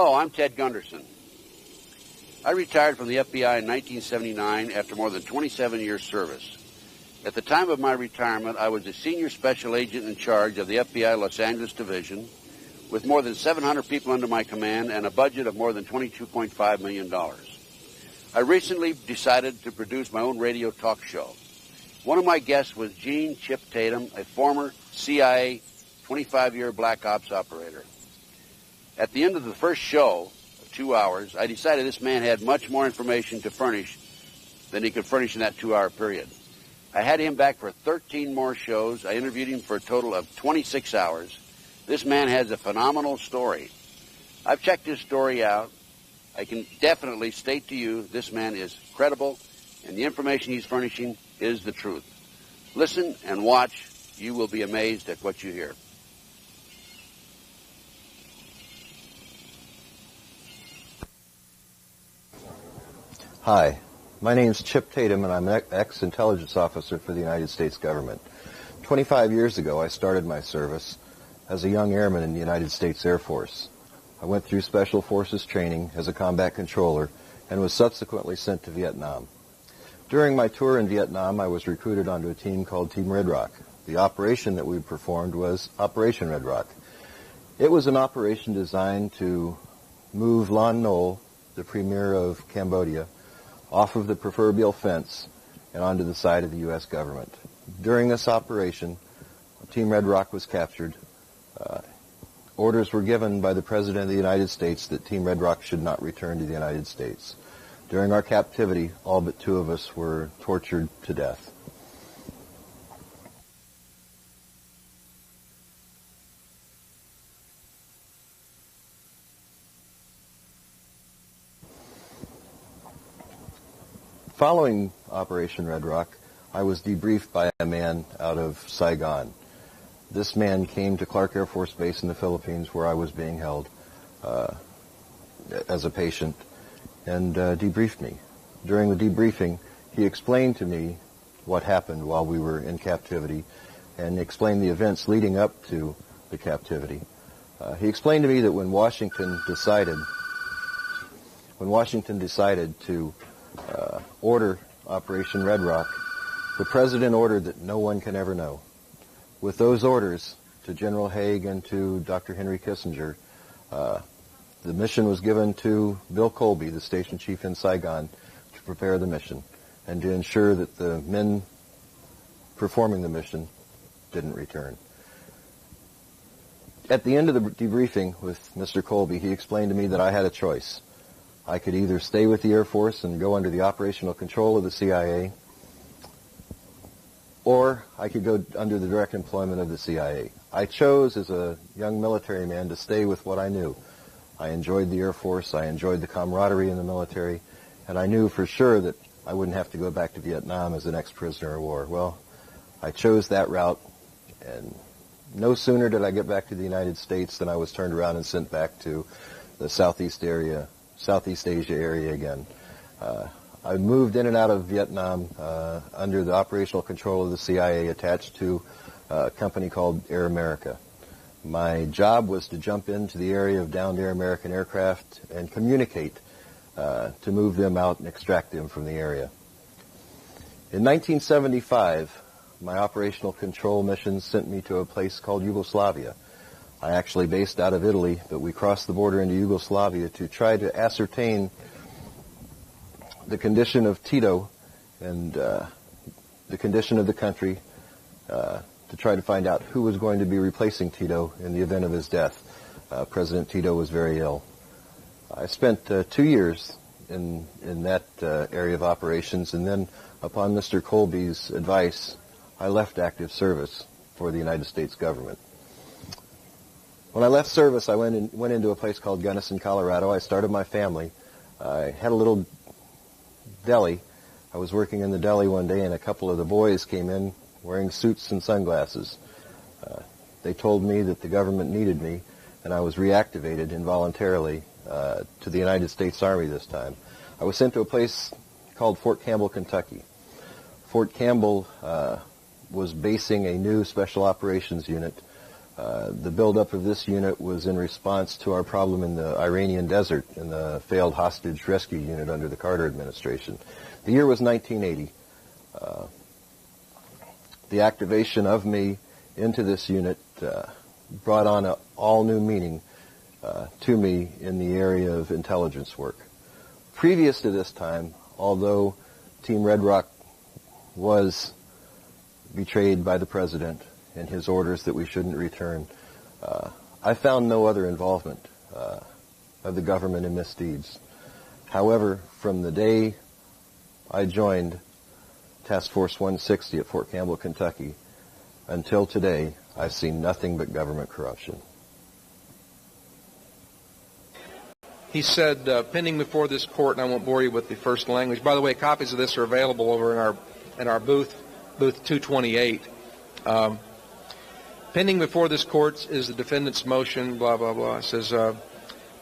Hello, I'm Ted Gunderson. I retired from the FBI in 1979 after more than 27 years service. At the time of my retirement, I was a senior special agent in charge of the FBI Los Angeles Division with more than 700 people under my command and a budget of more than $22.5 million. I recently decided to produce my own radio talk show. One of my guests was Gene Chip Tatum, a former CIA 25-year black ops operator. At the end of the first show, of 2 hours, I decided this man had much more information to furnish than he could furnish in that 2-hour period. I had him back for 13 more shows. I interviewed him for a total of 26 hours. This man has a phenomenal story. I've checked his story out. I can definitely state to you this man is credible, and the information he's furnishing is the truth. Listen and watch. You will be amazed at what you hear. Hi, my name is Chip Tatum, and I'm an ex-intelligence officer for the United States government. 25 years ago, I started my service as a young airman in the United States Air Force. I went through Special Forces training as a combat controller and was subsequently sent to Vietnam. During my tour in Vietnam, I was recruited onto a team called Team Red Rock. The operation that we performed was Operation Red Rock. It was an operation designed to move Lon Nol, the premier of Cambodia, off of the proverbial fence and onto the side of the U.S. government. During this operation, Team Red Rock was captured. Orders were given by the President of the United States that Team Red Rock should not return to the United States. During our captivity, all but 2 of us were tortured to death. Following Operation Red Rock, I was debriefed by a man out of Saigon. This man came to Clark Air Force Base in the Philippines where I was being held as a patient and debriefed me. During the debriefing, he explained to me what happened while we were in captivity and explained the events leading up to the captivity. He explained to me that when Washington decided to order Operation Red Rock, the President ordered that no one can ever know. With those orders to General Haig and to Dr. Henry Kissinger, the mission was given to Bill Colby, the station chief in Saigon, to prepare the mission and to ensure that the men performing the mission didn't return. At the end of the debriefing with Mr. Colby, he explained to me that I had a choice. I could either stay with the Air Force and go under the operational control of the CIA, or I could go under the direct employment of the CIA. I chose, as a young military man, to stay with what I knew. I enjoyed the Air Force, I enjoyed the camaraderie in the military, and I knew for sure that I wouldn't have to go back to Vietnam as an ex-prisoner of war. Well, I chose that route, and no sooner did I get back to the United States than I was turned around and sent back to the Southeast Asia area again. I moved in and out of Vietnam under the operational control of the CIA, attached to a company called Air America. My job was to jump into the area of downed Air American aircraft and communicate to move them out and extract them from the area. In 1975, my operational control mission sent me to a place called Yugoslavia. I actually based out of Italy, but we crossed the border into Yugoslavia to try to ascertain the condition of Tito and the condition of the country, to try to find out who was going to be replacing Tito in the event of his death. President Tito was very ill. I spent 2 years in that area of operations, and then upon Mr. Colby's advice, I left active service for the United States government. When I left service, I went into a place called Gunnison, Colorado. I started my family. I had a little deli. I was working in the deli one day, and a couple of the boys came in wearing suits and sunglasses. They told me that the government needed me, and I was reactivated involuntarily to the United States Army this time. I was sent to a place called Fort Campbell, Kentucky. Fort Campbell was basing a new special operations unit The buildup of this unit was in response to our problem in the Iranian desert in the failed hostage rescue unit under the Carter administration. The year was 1980. The activation of me into this unit brought on an all-new meaning to me in the area of intelligence work. Previous to this time, although Team Red Rock was betrayed by the President and his orders that we shouldn't return, I found no other involvement of the government in misdeeds. However, from the day I joined Task Force 160 at Fort Campbell, Kentucky, until today, I've seen nothing but government corruption. He said, pending before this court, and I won't bore you with the first language. By the way, copies of this are available over in our booth 228. Pending before this court is the defendant's motion, blah, blah, blah. It says,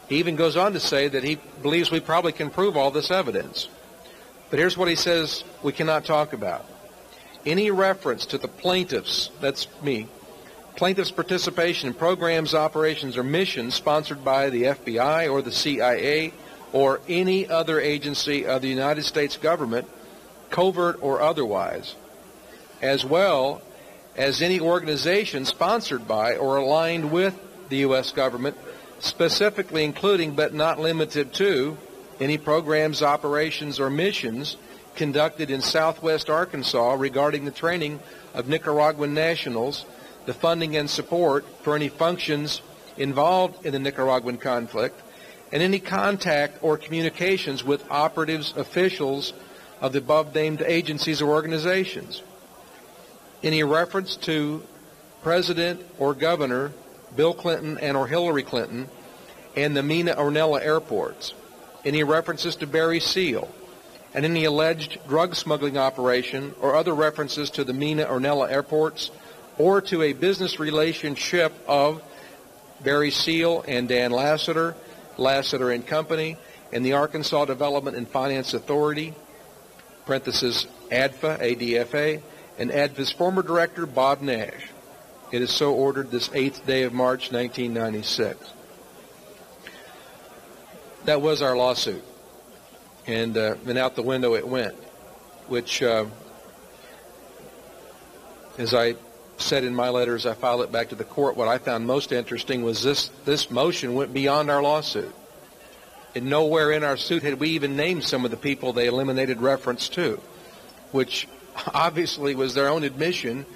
he even goes on to say that he believes we probably can prove all this evidence. But here's what he says we cannot talk about. Any reference to the plaintiffs, that's me, plaintiffs' participation in programs, operations, or missions sponsored by the FBI or the CIA or any other agency of the United States government, covert or otherwise, as well as any organization sponsored by or aligned with the U.S. government, specifically including but not limited to any programs, operations, or missions conducted in southwest Arkansas regarding the training of Nicaraguan nationals, the funding and support for any functions involved in the Nicaraguan conflict, and any contact or communications with operatives, officials of the above-named agencies or organizations. Any reference to President or Governor Bill Clinton and or Hillary Clinton and the Mina Ornella airports. Any references to Barry Seal and any alleged drug smuggling operation or other references to the Mina Ornella airports or to a business relationship of Barry Seal and Dan Lassiter, Lassiter and Company, and the Arkansas Development and Finance Authority, parenthesis ADFA, ADFA, and ADFA's former director, Bob Nash. It is so ordered this 8th day of March, 1996. That was our lawsuit. And out the window it went, which, as I said in my letter as I filed it back to the court, what I found most interesting was this motion went beyond our lawsuit. And nowhere in our suit had we even named some of the people they eliminated reference to, which obviously was their own admission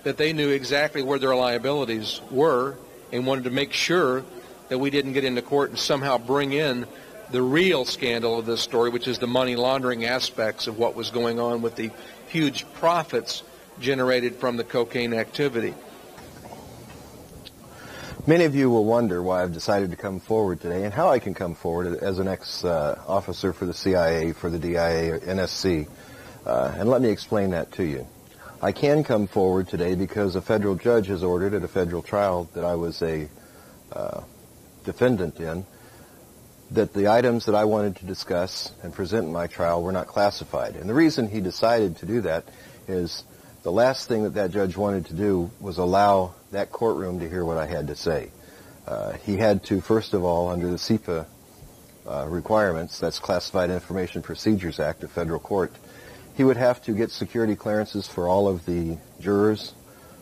that they knew exactly where their liabilities were and wanted to make sure that we didn't get into court and somehow bring in the real scandal of this story, which is the money laundering aspects of what was going on with the huge profits generated from the cocaine activity. Many of you will wonder why I've decided to come forward today and how I can come forward as an ex-officer for the CIA, for the DIA, or NSC. And let me explain that to you. I can come forward today because a federal judge has ordered at a federal trial that I was a defendant in, that the items that I wanted to discuss and present in my trial were not classified. And the reason he decided to do that is the last thing that judge wanted to do was allow that courtroom to hear what I had to say. He had to, first of all, under the CIPA requirements, that's Classified Information Procedures Act of federal court, he would have to get security clearances for all of the jurors,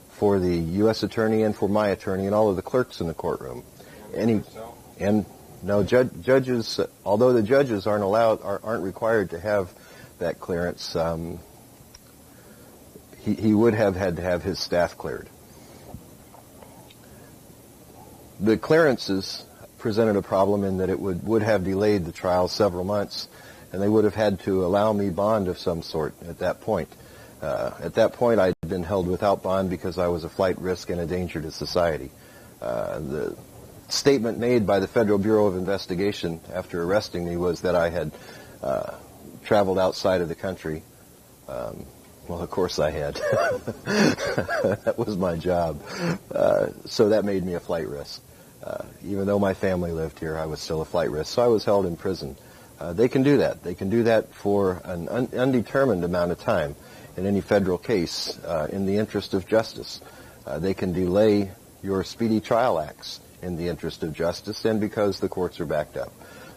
for the U.S. attorney, and for my attorney, and all of the clerks in the courtroom. No, judges, although the judges aren't required to have that clearance, he would have had to have his staff cleared. The clearances presented a problem in that it would have delayed the trial several months, and they would have had to allow me bond of some sort at that point. At that point, I'd been held without bond because I was a flight risk and a danger to society. The statement made by the Federal Bureau of Investigation after arresting me was that I had traveled outside of the country. Well, of course I had. That was my job. So that made me a flight risk. Even though my family lived here, I was still a flight risk. So I was held in prison. They can do that. They can do that for an undetermined amount of time in any federal case in the interest of justice. They can delay your speedy trial acts in the interest of justice and because the courts are backed up.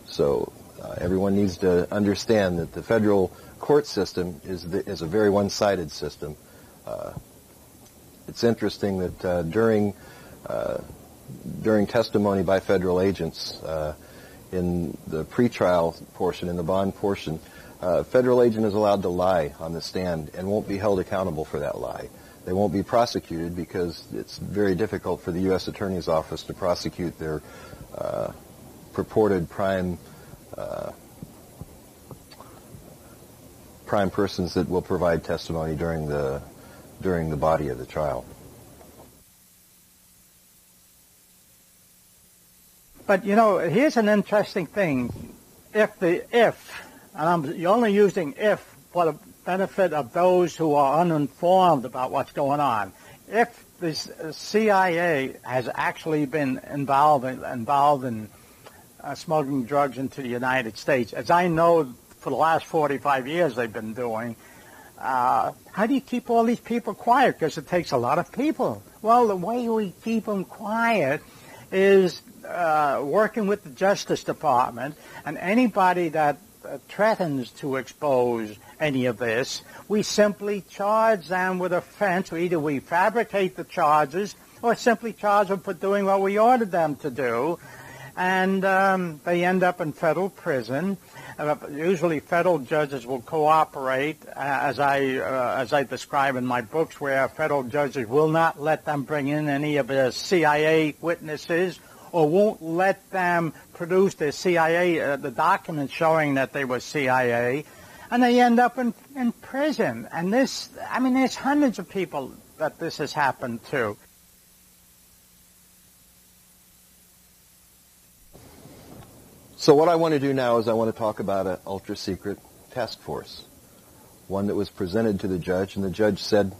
So everyone needs to understand that the federal court system is a very one-sided system. It's interesting that during testimony by federal agents in the pretrial portion, in the bond portion, a federal agent is allowed to lie on the stand and won't be held accountable for that lie. They won't be prosecuted because it's very difficult for the U.S. Attorney's Office to prosecute their purported prime persons that will provide testimony during the body of the trial. But you know, here's an interesting thing. And I'm only using if for the benefit of those who are uninformed about what's going on. If the CIA has actually been involved in smuggling drugs into the United States, as I know for the last 45 years they've been doing, how do you keep all these people quiet? Because it takes a lot of people. Well, the way we keep them quiet is working with the Justice Department, and anybody that threatens to expose any of this, we simply charge them with offense. Either we fabricate the charges or simply charge them for doing what we ordered them to do, and they end up in federal prison. Usually federal judges will cooperate, as I describe in my books, where federal judges will not let them bring in any of the CIA witnesses or won't let them produce the CIA, the documents showing that they were CIA, and they end up in prison. And this, I mean, there's hundreds of people that this has happened to. So what I want to do now is I want to talk about an ultra-secret task force, one that was presented to the judge, and the judge said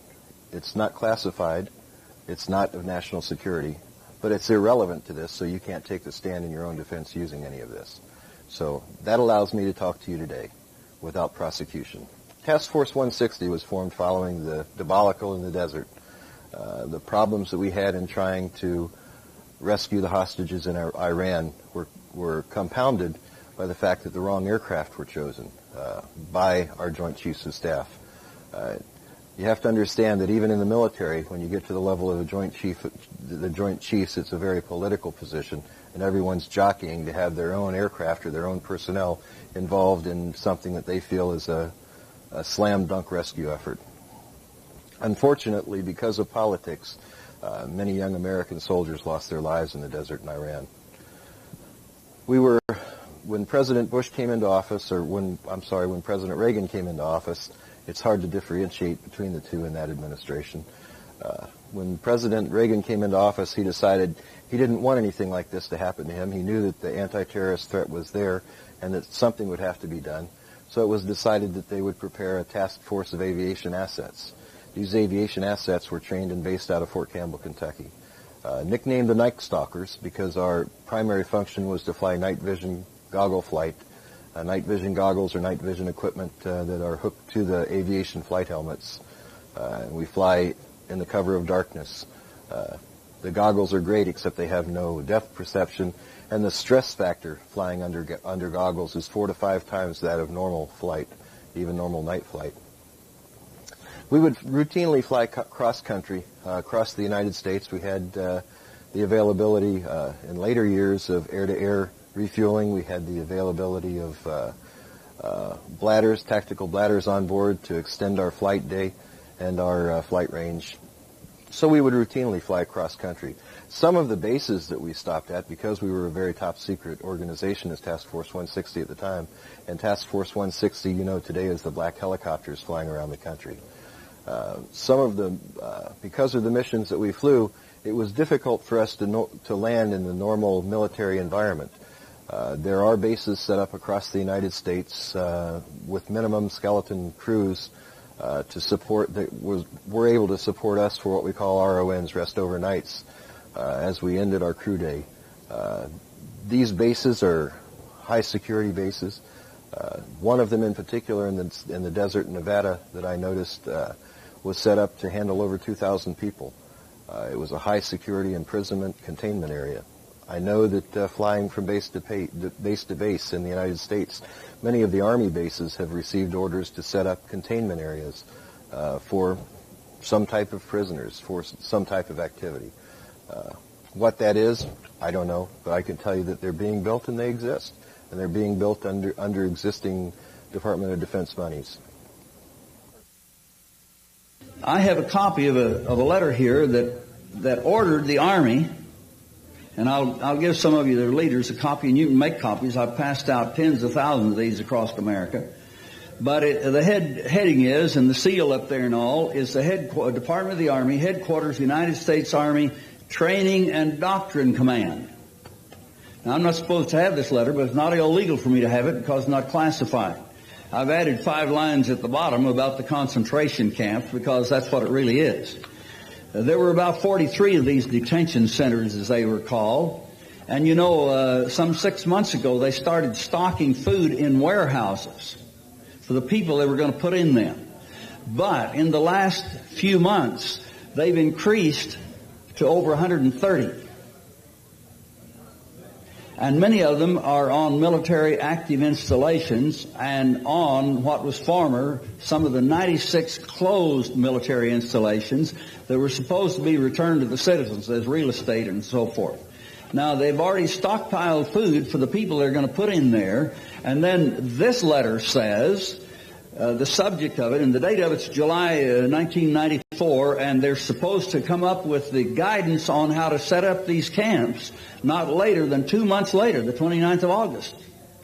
it's not classified, it's not of national security, but it's irrelevant to this, so you can't take the stand in your own defense using any of this. So that allows me to talk to you today without prosecution. Task Force 160 was formed following the debacle in the desert, the problems that we had in trying to rescue the hostages in Iran were compounded by the fact that the wrong aircraft were chosen by our Joint Chiefs of Staff. You have to understand that even in the military, when you get to the level of the Joint Chiefs, it's a very political position, and everyone's jockeying to have their own aircraft or their own personnel involved in something that they feel is a slam-dunk rescue effort. Unfortunately, because of politics, many young American soldiers lost their lives in the desert in Iran. When President Bush came into office, or when President Reagan came into office, it's hard to differentiate between the two in that administration. When President Reagan came into office, he decided he didn't want anything like this to happen to him. He knew that the anti-terrorist threat was there and that something would have to be done. So it was decided that they would prepare a task force of aviation assets. These aviation assets were trained and based out of Fort Campbell, Kentucky. Nicknamed the Night Stalkers because our primary function was to fly night vision goggle flight. Night vision goggles or night vision equipment that are hooked to the aviation flight helmets. We fly in the cover of darkness. The goggles are great, except they have no depth perception, and the stress factor flying under goggles is 4 to 5 times that of normal flight, even normal night flight. We would routinely fly cross-country across the United States. We had the availability in later years of air-to-air refueling. We had the availability of bladders, tactical bladders on board to extend our flight day and our flight range. So we would routinely fly cross-country. Some of the bases that we stopped at, because we were a very top-secret organization as Task Force 160 at the time, and Task Force 160, you know, today is the black helicopters flying around the country. Because of the missions that we flew, it was difficult for us to land in the normal military environment. There are bases set up across the United States with minimum skeleton crews to support were able to support us for what we call RONs, rest overnights, as we ended our crew day. These bases are high security bases. One of them in particular in the desert in Nevada that I noticed was set up to handle over 2,000 people. It was a high security imprisonment containment area. I know that flying from base to base in the United States, many of the Army bases have received orders to set up containment areas for some type of prisoners, for some type of activity. What that is, I don't know, but I can tell you that they're being built and they exist. And they're being built under existing Department of Defense monies. I have a copy of a letter here that ordered the Army, and I'll give some of you, their leaders, a copy, and you can make copies. I've passed out tens of thousands of these across America. But the heading is, and the seal up there and all, is the Department of the Army, Headquarters, United States Army, Training and Doctrine Command. Now, I'm not supposed to have this letter, but it's not illegal for me to have it because it's not classified. I've added 5 lines at the bottom about the concentration camp because that's what it really is. There were about 43 of these detention centers, as they were called. And you know, some 6 months ago, they started stocking food in warehouses for the people they were going to put in them. But in the last few months, they've increased to over 130. And many of them are on military active installations and on what was former some of the 96 closed military installations that were supposed to be returned to the citizens as real estate and so forth. Now, they've already stockpiled food for the people they're going to put in there. And then this letter says, the subject of it, and the date of it's July 1994, and they're supposed to come up with the guidance on how to set up these camps not later than 2 months later, the 29th of August,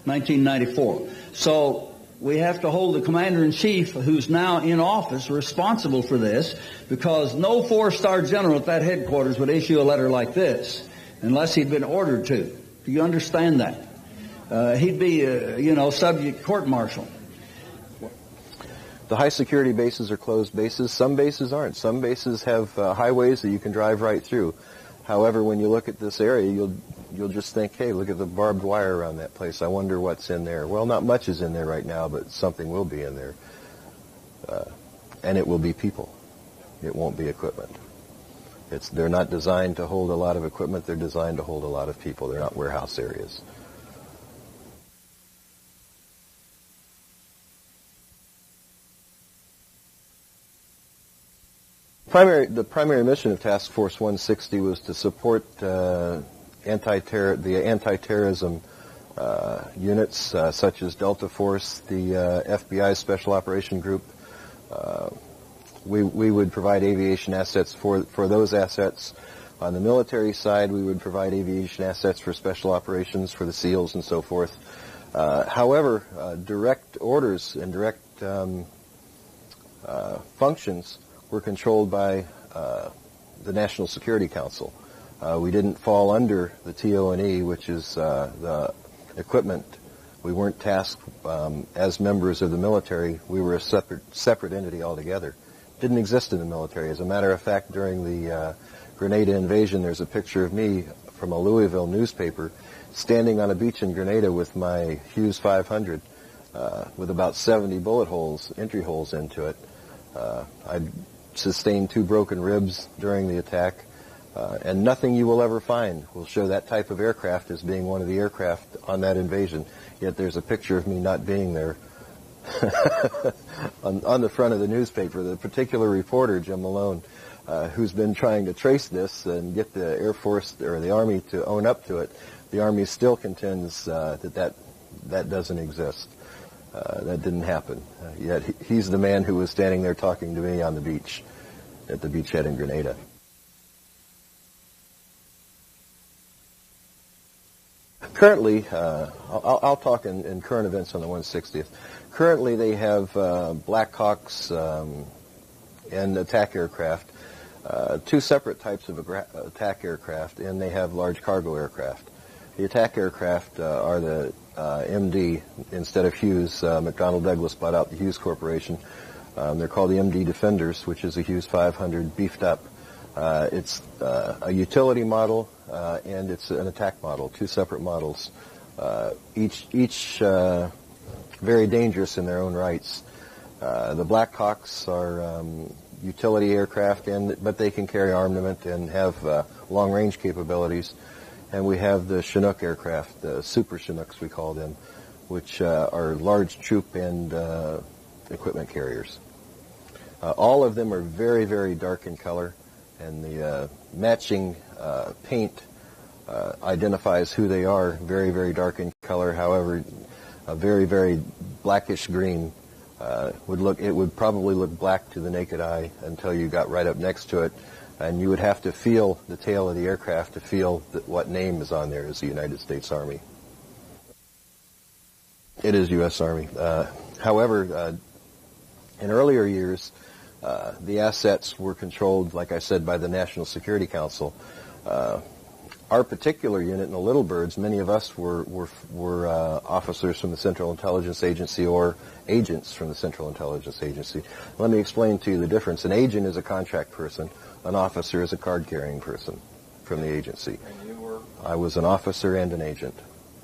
1994. So we have to hold the Commander-in-Chief, who's now in office, responsible for this, because no 4-star general at that headquarters would issue a letter like this unless he'd been ordered to. Do you understand that? He'd be, subject court-martial. The high security bases are closed bases. Some bases aren't. Some bases have highways that you can drive right through. However, when you look at this area, you'll just think, hey, look at the barbed wire around that place. I wonder what's in there. Well, not much is in there right now, but something will be in there. And it will be people. It won't be equipment. They're not designed to hold a lot of equipment. They're designed to hold a lot of people. They're not warehouse areas. The primary mission of Task Force 160 was to support the anti-terrorism units such as Delta Force, the FBI Special Operation Group. We would provide aviation assets for those assets. On the military side, we would provide aviation assets for special operations, for the SEALs and so forth. However, direct orders and direct functions were controlled by the National Security Council. We didn't fall under the TO&E, which is the equipment. We weren't tasked as members of the military. We were a separate entity altogether. Didn't exist in the military. As a matter of fact, during the Grenada invasion, there's a picture of me from a Louisville newspaper standing on a beach in Grenada with my Hughes 500 with about 70 bullet holes, entry holes into it. I sustained 2 broken ribs during the attack, and nothing you will ever find will show that type of aircraft as being one of the aircraft on that invasion. Yet there's a picture of me not being there on the front of the newspaper. The particular reporter, Jim Malone, who's been trying to trace this and get the Air Force or the Army to own up to it, the Army still contends that doesn't exist. That didn't happen. Yet he's the man who was standing there talking to me on the beach, at the beachhead in Grenada. Currently, I'll talk in current events on the 160th. Currently, they have Black Hawks and attack aircraft, 2 separate types of attack aircraft, and they have large cargo aircraft. The attack aircraft are the MD instead of Hughes. McDonnell Douglas bought out the Hughes Corporation. They're called the MD Defenders, which is a Hughes 500 beefed up. It's a utility model and it's an attack model, 2 separate models, each very dangerous in their own rights. The Black Hawks are utility aircraft, but they can carry armament and have long-range capabilities. And we have the Chinook aircraft, the Super Chinooks we call them, which are large troop and equipment carriers. All of them are very, very dark in color, and the matching paint identifies who they are. Very, very dark in color. However, a very, very blackish green would probably look black to the naked eye until you got right up next to it, and you would have to feel the tail of the aircraft to feel what name is on there as the United States Army. It is U.S. Army. However, in earlier years, the assets were controlled, like I said, by the National Security Council. Our particular unit in the Little Birds, many of us were officers from the Central Intelligence Agency or agents from the Central Intelligence Agency. Let me explain to you the difference. An agent is a contract person. An officer is a card-carrying person from the agency. And you were? I was an officer and an agent.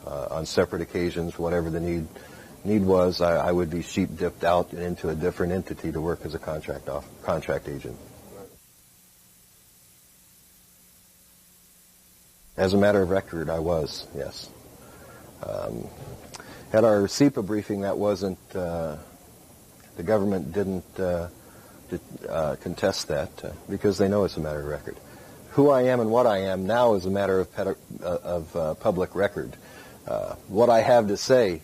On separate occasions, whatever the need was, I would be sheep-dipped out into a different entity to work as a contract agent. As a matter of record, I was, yes. At our SEPA briefing, that wasn't, the government didn't contest that because they know it's a matter of record. Who I am and what I am now is a matter of public record. What I have to say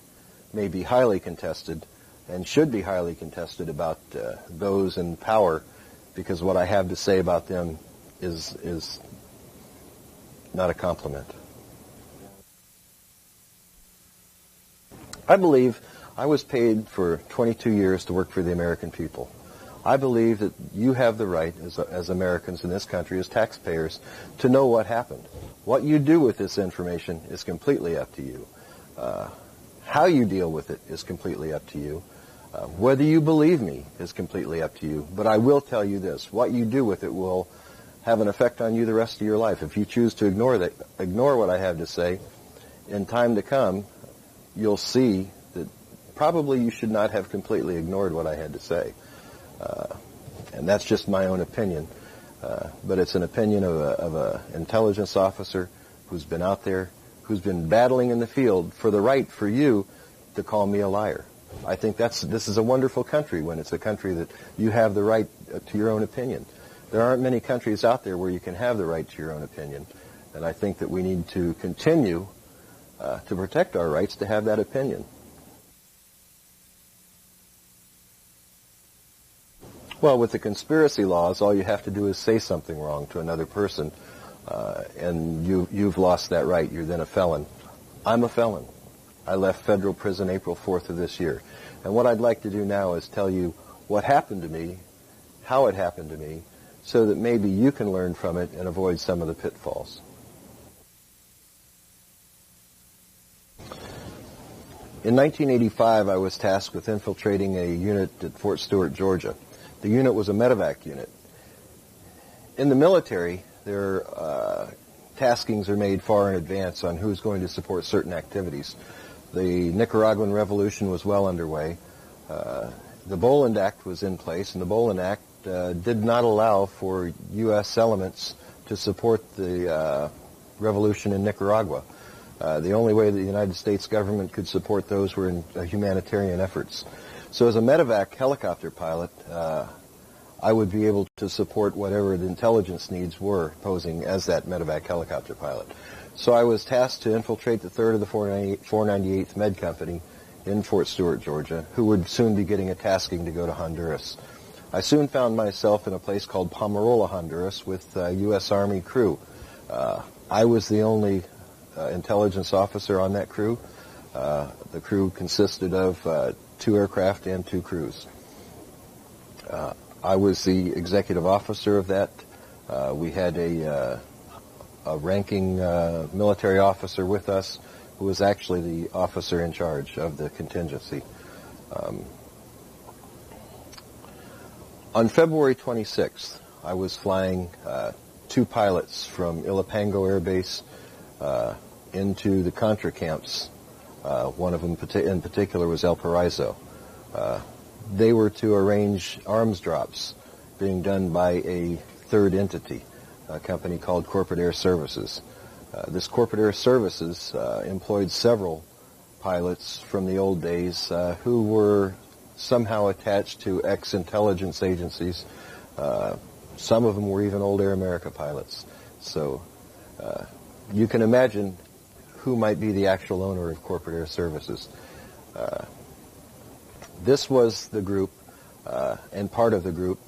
may be highly contested and should be highly contested about those in power, because what I have to say about them is not a compliment. I believe I was paid for 22 years to work for the American people. I believe that you have the right, as Americans in this country, as taxpayers, to know what happened. What you do with this information is completely up to you. How you deal with it is completely up to you. Whether you believe me is completely up to you. But I will tell you this: what you do with it will have an effect on you the rest of your life. If you choose to ignore what I have to say, in time to come, you'll see that probably you should not have completely ignored what I had to say. And that's just my own opinion. But it's an opinion of an intelligence officer who's been out there, who's been battling in the field for the right for you to call me a liar. I think this is a wonderful country when it's a country that you have the right to your own opinion. There aren't many countries out there where you can have the right to your own opinion. And I think that we need to continue to protect our rights to have that opinion. Well, with the conspiracy laws, all you have to do is say something wrong to another person, and you've lost that right. You're then a felon. I'm a felon. I left federal prison April 4th of this year. And what I'd like to do now is tell you what happened to me, how it happened to me, so that maybe you can learn from it and avoid some of the pitfalls. In 1985, I was tasked with infiltrating a unit at Fort Stewart, Georgia. The unit was a medevac unit. In the military, their taskings are made far in advance on who's going to support certain activities. The Nicaraguan Revolution was well underway. The Boland Act was in place, and the Boland Act did not allow for U.S. elements to support the revolution in Nicaragua. The only way the United States government could support those were in humanitarian efforts. So as a medevac helicopter pilot, I would be able to support whatever the intelligence needs were posing as that medevac helicopter pilot. So I was tasked to infiltrate the 3rd of the 498th Med Company in Fort Stewart, Georgia, who would soon be getting a tasking to go to Honduras. I soon found myself in a place called Pomarola, Honduras, with U.S. Army crew. I was the only intelligence officer on that crew. The crew consisted of 2 aircraft and 2 crews. I was the executive officer of that. We had a ranking military officer with us who was actually the officer in charge of the contingency. On February 26th, I was flying 2 pilots from Ilopango Air Base into the Contra camps. One of them in particular was El Paraiso. They were to arrange arms drops being done by a third entity, a company called Corporate Air Services. This Corporate Air Services employed several pilots from the old days who were somehow attached to ex-intelligence agencies. Some of them were even old Air America pilots. So you can imagine who might be the actual owner of Corporate Air Services. This was the group and part of the group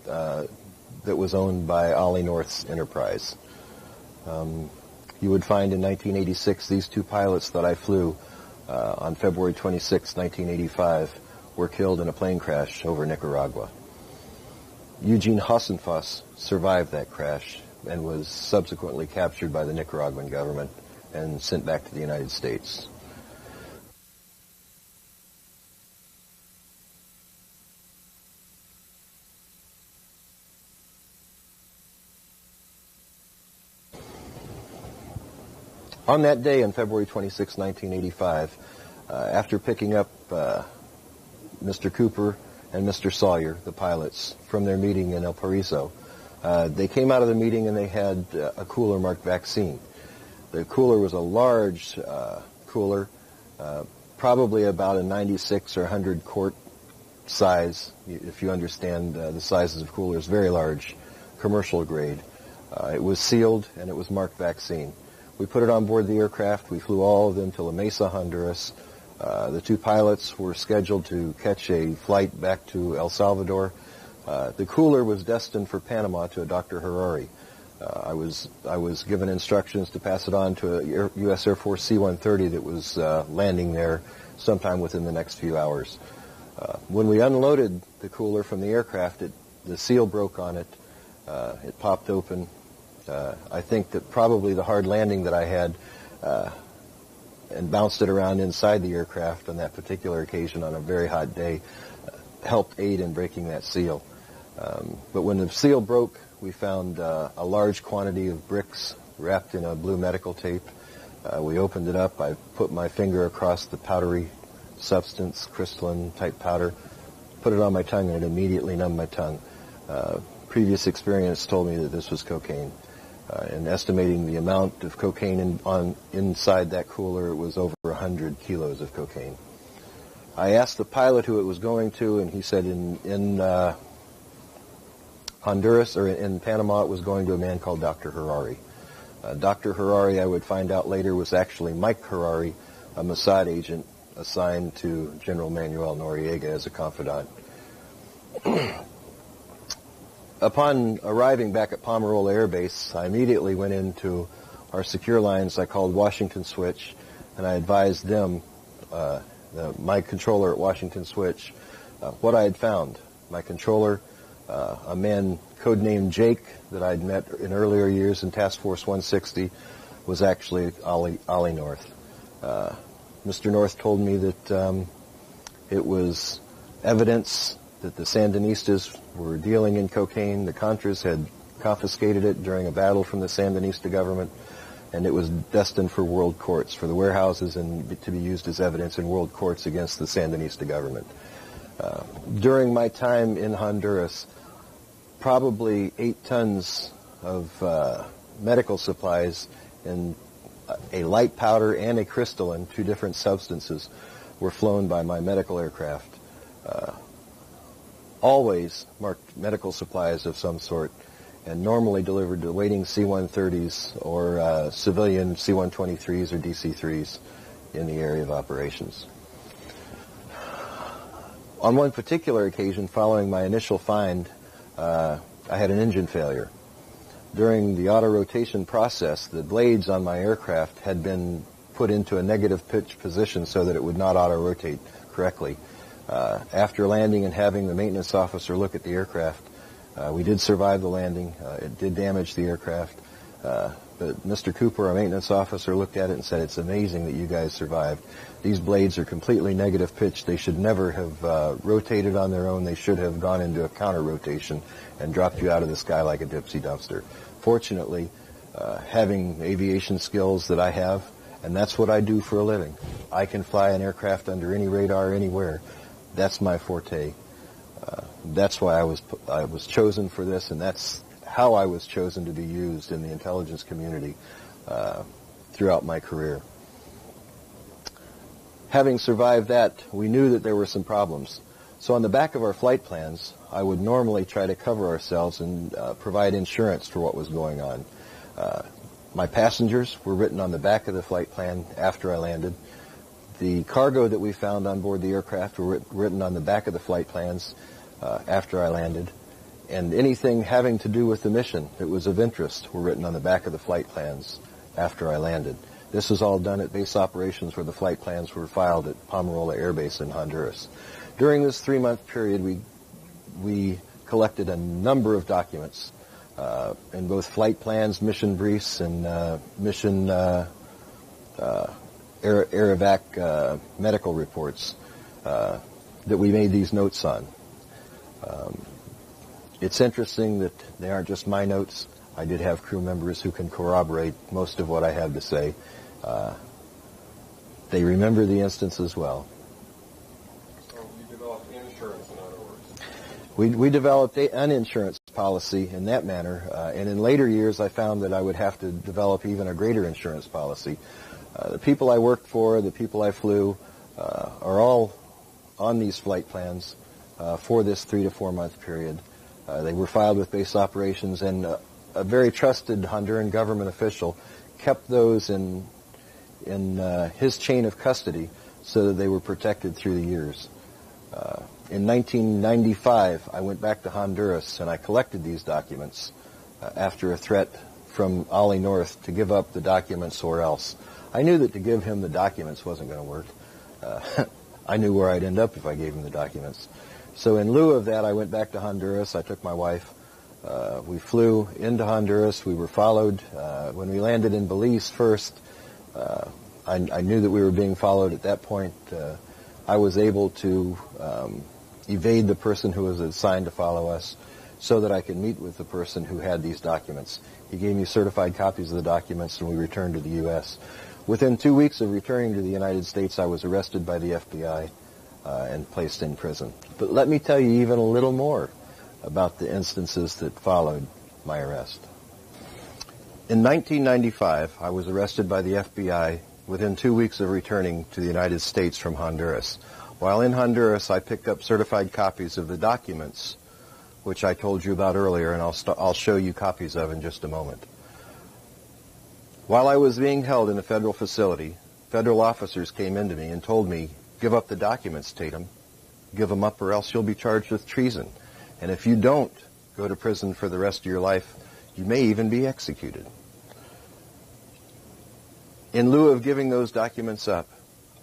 that was owned by Ollie North's enterprise. You would find in 1986 these two pilots that I flew on February 26, 1985, were killed in a plane crash over Nicaragua. Eugene Hassenfuss survived that crash and was subsequently captured by the Nicaraguan government and sent back to the United States. On that day, on February 26, 1985, after picking up Mr. Cooper and Mr. Sawyer, the pilots, from their meeting in El Paraiso, they came out of the meeting and they had a cooler marked vaccine. The cooler was a large cooler, probably about a 96 or 100 quart size, if you understand the sizes of coolers, very large, commercial grade. It was sealed and it was marked vaccine. We put it on board the aircraft. We flew all of them to La Mesa, Honduras. The two pilots were scheduled to catch a flight back to El Salvador. The cooler was destined for Panama to a Dr. Harari. I was given instructions to pass it on to a U.S. Air Force C-130 that was landing there sometime within the next few hours. When we unloaded the cooler from the aircraft, the seal broke on it. It popped open. I think that probably the hard landing that I had and bounced it around inside the aircraft on that particular occasion on a very hot day helped aid in breaking that seal. But when the seal broke, we found a large quantity of bricks wrapped in a blue medical tape. We opened it up. I put my finger across the powdery substance, crystalline type powder, put it on my tongue, and it immediately numbed my tongue. Previous experience told me that this was cocaine. And estimating the amount of cocaine inside that cooler, it was over 100 kilos of cocaine. I asked the pilot who it was going to, and he said in Honduras, or in Panama, it was going to a man called Dr. Harari. Dr. Harari, I would find out later, was actually Mike Harari, a Mossad agent assigned to General Manuel Noriega as a confidant. Upon arriving back at Pomerola Air Base, I immediately went into our secure lines I called Washington Switch, and I advised them, my controller at Washington Switch, what I had found. My controller, a man codenamed Jake that I'd met in earlier years in Task Force 160, was actually Ollie North. Mr. North told me that it was evidence that the Sandinistas were dealing in cocaine. The Contras had confiscated it during a battle from the Sandinista government, and it was destined for world courts, for the warehouses, and to be used as evidence in world courts against the Sandinista government. During my time in Honduras, probably 8 tons of medical supplies in a light powder and a crystalline, 2 different substances, were flown by my medical aircraft. Always marked medical supplies of some sort, and normally delivered to waiting C-130s or civilian C-123s or DC-3s in the area of operations. On one particular occasion, following my initial find, I had an engine failure. During the auto-rotation process, the blades on my aircraft had been put into a negative pitch position so that it would not auto-rotate correctly. After landing and having the maintenance officer look at the aircraft, we did survive the landing. It did damage the aircraft. But Mr. Cooper, our maintenance officer, looked at it and said, "It's amazing that you guys survived. These blades are completely negative pitch. They should never have rotated on their own. They should have gone into a counter-rotation and dropped you out of the sky like a Dipsy dumpster." Fortunately, having aviation skills that I have, and that's what I do for a living. I can fly an aircraft under any radar anywhere. That's my forte. That's why I was chosen for this, and that's how I was chosen to be used in the intelligence community throughout my career. Having survived that, we knew that there were some problems. So on the back of our flight plans, I would normally try to cover ourselves and provide insurance for what was going on. My passengers were written on the back of the flight plan after I landed. The cargo that we found on board the aircraft were written on the back of the flight plans after I landed. And anything having to do with the mission that was of interest were written on the back of the flight plans after I landed. This was all done at base operations where the flight plans were filed at Pomarola Air Base in Honduras. During this 3-month period, we collected a number of documents in both flight plans, mission briefs, and mission air-evac medical reports that we made these notes on. It's interesting that they aren't just my notes. I did have crew members who can corroborate most of what I have to say. They remember the instance as well. So you developed insurance, in other words? We developed an insurance policy in that manner, and in later years I found that I would have to develop even a greater insurance policy. The people I worked for, the people I flew, are all on these flight plans for this 3 to 4 month period. They were filed with base operations, and a very trusted Honduran government official kept those in his chain of custody so that they were protected through the years. In 1995, I went back to Honduras and I collected these documents after a threat from Ollie North to give up the documents or else. I knew that to give him the documents wasn't going to work. I knew where I'd end up if I gave him the documents. So in lieu of that, I went back to Honduras. I took my wife. We flew into Honduras. We were followed. When we landed in Belize first, I knew that we were being followed at that point. I was able to evade the person who was assigned to follow us so that I could meet with the person who had these documents. He gave me certified copies of the documents, and we returned to the U.S. Within 2 weeks of returning to the United States, I was arrested by the FBI and placed in prison. But let me tell you even a little more about the instances that followed my arrest. In 1995, I was arrested by the FBI within 2 weeks of returning to the United States from Honduras. While in Honduras, I picked up certified copies of the documents, which I told you about earlier, and I'll show you copies of in just a moment. While I was being held in a federal facility, federal officers came into me and told me, "Give up the documents, Tatum. Give them up or else you'll be charged with treason. And if you don't go to prison for the rest of your life, you may even be executed." In lieu of giving those documents up,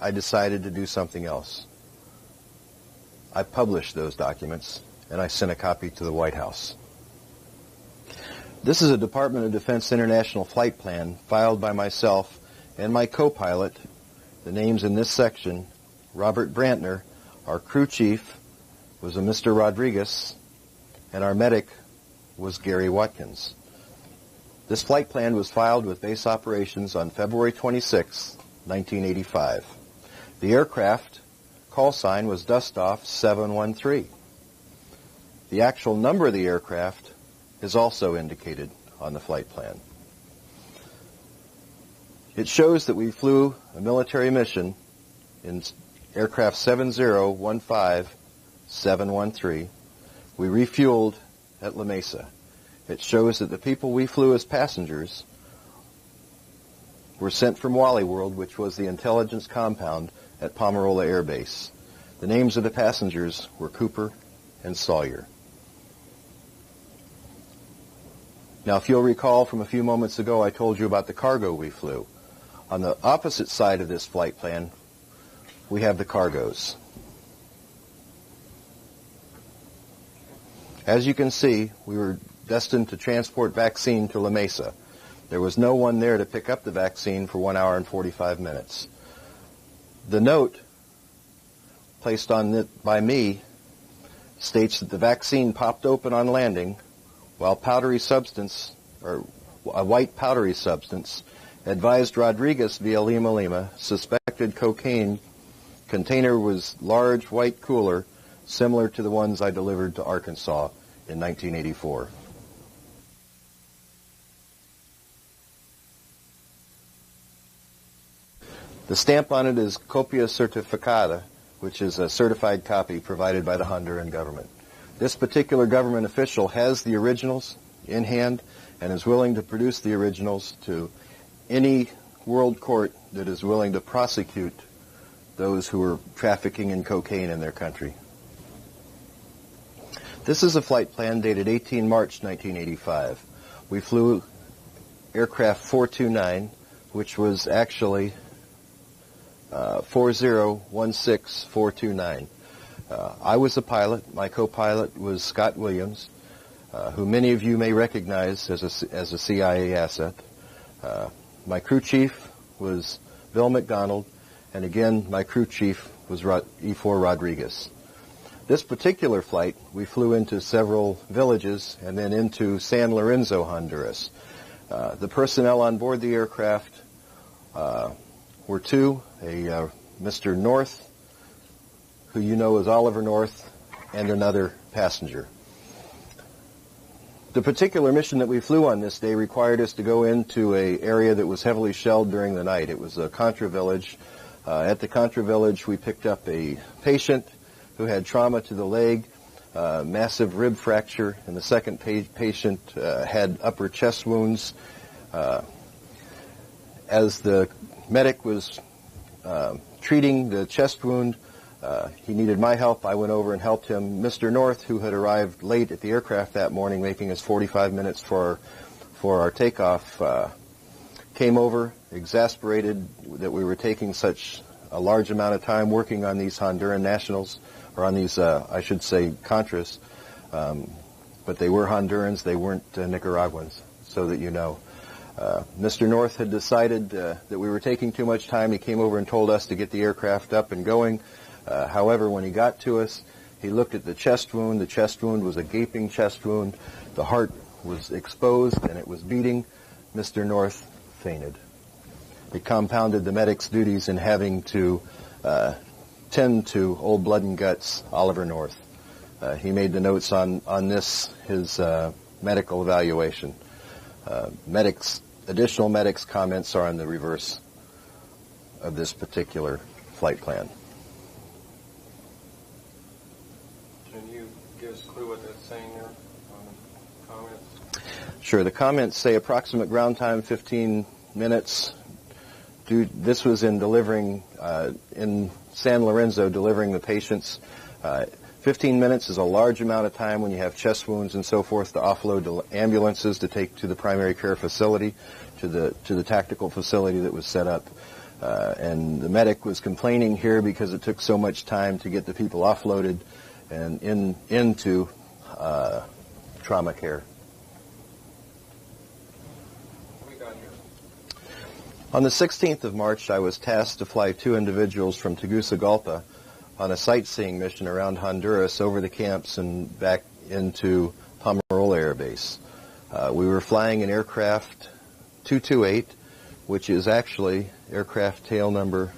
I decided to do something else. I published those documents, and I sent a copy to the White House. This is a Department of Defense International Flight Plan filed by myself and my co-pilot. The names in this section: Robert Brantner. Our crew chief was a Mr. Rodriguez, and our medic was Gary Watkins. This flight plan was filed with base operations on February 26, 1985. The aircraft call sign was Dustoff 713. The actual number of the aircraft is also indicated on the flight plan. It shows that we flew a military mission in aircraft 7015713. We refueled at La Mesa. It shows that the people we flew as passengers were sent from Wally World, which was the intelligence compound at Pomarola Air Base. The names of the passengers were Cooper and Sawyer. Now, if you'll recall from a few moments ago, I told you about the cargo we flew. On the opposite side of this flight plan, we have the cargoes. As you can see, we were destined to transport vaccine to La Mesa. There was no one there to pick up the vaccine for 1 hour and 45 minutes. The note placed on it by me states that the vaccine popped open on landing while powdery substance, or a white powdery substance, advised Rodriguez via Lima Lima suspected cocaine. Container was large white cooler similar to the ones I delivered to Arkansas in 1984. The stamp on it is copia certificata, which is a certified copy provided by the Honduran government. This particular government official has the originals in hand and is willing to produce the originals to any world court that is willing to prosecute those who are trafficking in cocaine in their country. This is a flight plan dated 18 March 1985. We flew aircraft 429, which was actually 4016429. I was the pilot. My co-pilot was Scott Williams, who many of you may recognize as a CIA asset. My crew chief was Bill McDonald, and again, my crew chief was E4 Rodriguez. This particular flight, we flew into several villages and then into San Lorenzo, Honduras. The personnel on board the aircraft were two, Mr. North, who you know as Oliver North, and another passenger. The particular mission that we flew on this day required us to go into an area that was heavily shelled during the night. It was a Contra village. At the Contra village, we picked up a patient who had trauma to the leg, massive rib fracture, and the second patient had upper chest wounds. As the medic was treating the chest wound, he needed my help. I went over and helped him. Mr. North, who had arrived late at the aircraft that morning, making us 45 minutes for our takeoff, came over, exasperated that we were taking such a large amount of time working on these Honduran nationals, or on these, I should say, Contras. But they were Hondurans, they weren't Nicaraguans, so that you know. Mr. North had decided that we were taking too much time. He came over and told us to get the aircraft up and going. However, when he got to us, he looked at the chest wound. The chest wound was a gaping chest wound. The heart was exposed and it was beating. Mr. North fainted. It compounded the medic's duties in having to tend to old blood and guts Oliver North. He made the notes on this, his medical evaluation. Additional medics' comments are on the reverse of this particular flight plan. Can you give us a clue what that's saying there on the comments? Sure. The comments say approximate ground time 15 minutes. This was in delivering, in San Lorenzo, delivering the patients. 15 minutes is a large amount of time when you have chest wounds and so forth to offload to ambulances to take to the primary care facility, to the tactical facility that was set up. And the medic was complaining here because it took so much time to get the people offloaded and into trauma care. What we got here? On the 16th of March, I was tasked to fly two individuals from Tegucigalpa on a sightseeing mission around Honduras, over the camps and back into Pomarola Air Base. We were flying an aircraft 228, which is actually aircraft tail number,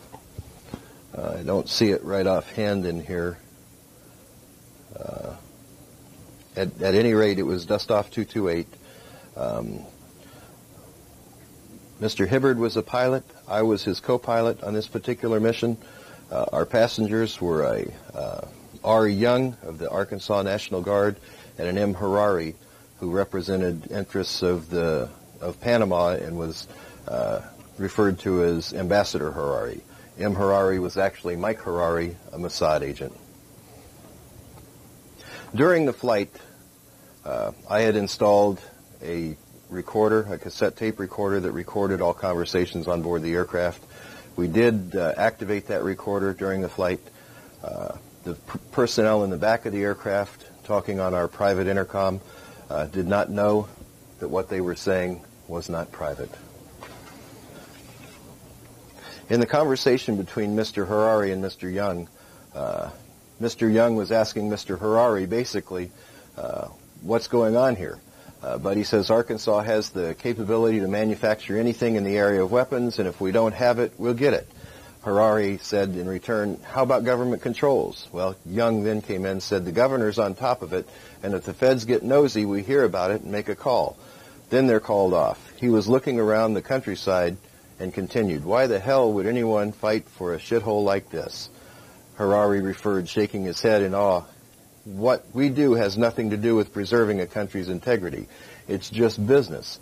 I don't see it right offhand in here. At any rate, it was Dustoff 228. Mr. Hibbard was a pilot. I was his co-pilot on this particular mission. Our passengers were R. Young of the Arkansas National Guard and an M. Harari, who represented interests of Panama and was referred to as Ambassador Harari. M. Harari was actually Mike Harari, a Mossad agent. During the flight, I had installed a recorder, a cassette tape recorder that recorded all conversations on board the aircraft. We did activate that recorder during the flight. The personnel in the back of the aircraft, talking on our private intercom, did not know that what they were saying was not private. In the conversation between Mr. Harari and Mr. Young, Mr. Young was asking Mr. Harari basically, what's going on here? But he says Arkansas has the capability to manufacture anything in the area of weapons, and if we don't have it, we'll get it. Harari said in return, how about government controls? Well, Young then came in and said, the governor's on top of it, and if the feds get nosy, we hear about it and make a call. Then they're called off. He was looking around the countryside and continued, why the hell would anyone fight for a shithole like this? Harari referred, shaking his head in awe. What we do has nothing to do with preserving a country's integrity. It's just business.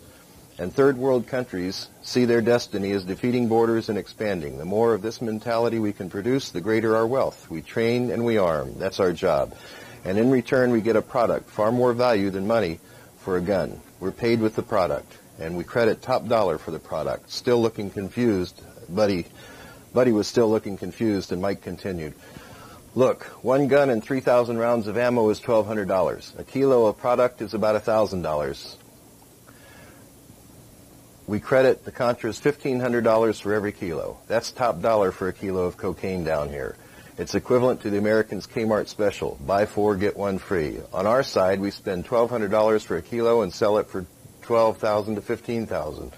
And third world countries see their destiny as defeating borders and expanding. The more of this mentality we can produce, the greater our wealth. We train and we arm. That's our job. And in return, we get a product, far more value than money for a gun. We're paid with the product, and we credit top dollar for the product. Still looking confused. Buddy was still looking confused, and Mike continued. Look, one gun and 3,000 rounds of ammo is $1,200. A kilo of product is about $1,000. We credit the Contras $1,500 for every kilo. That's top dollar for a kilo of cocaine down here. It's equivalent to the Americans' Kmart special, buy 4, get 1 free. On our side, we spend $1,200 for a kilo and sell it for $12,000 to $15,000.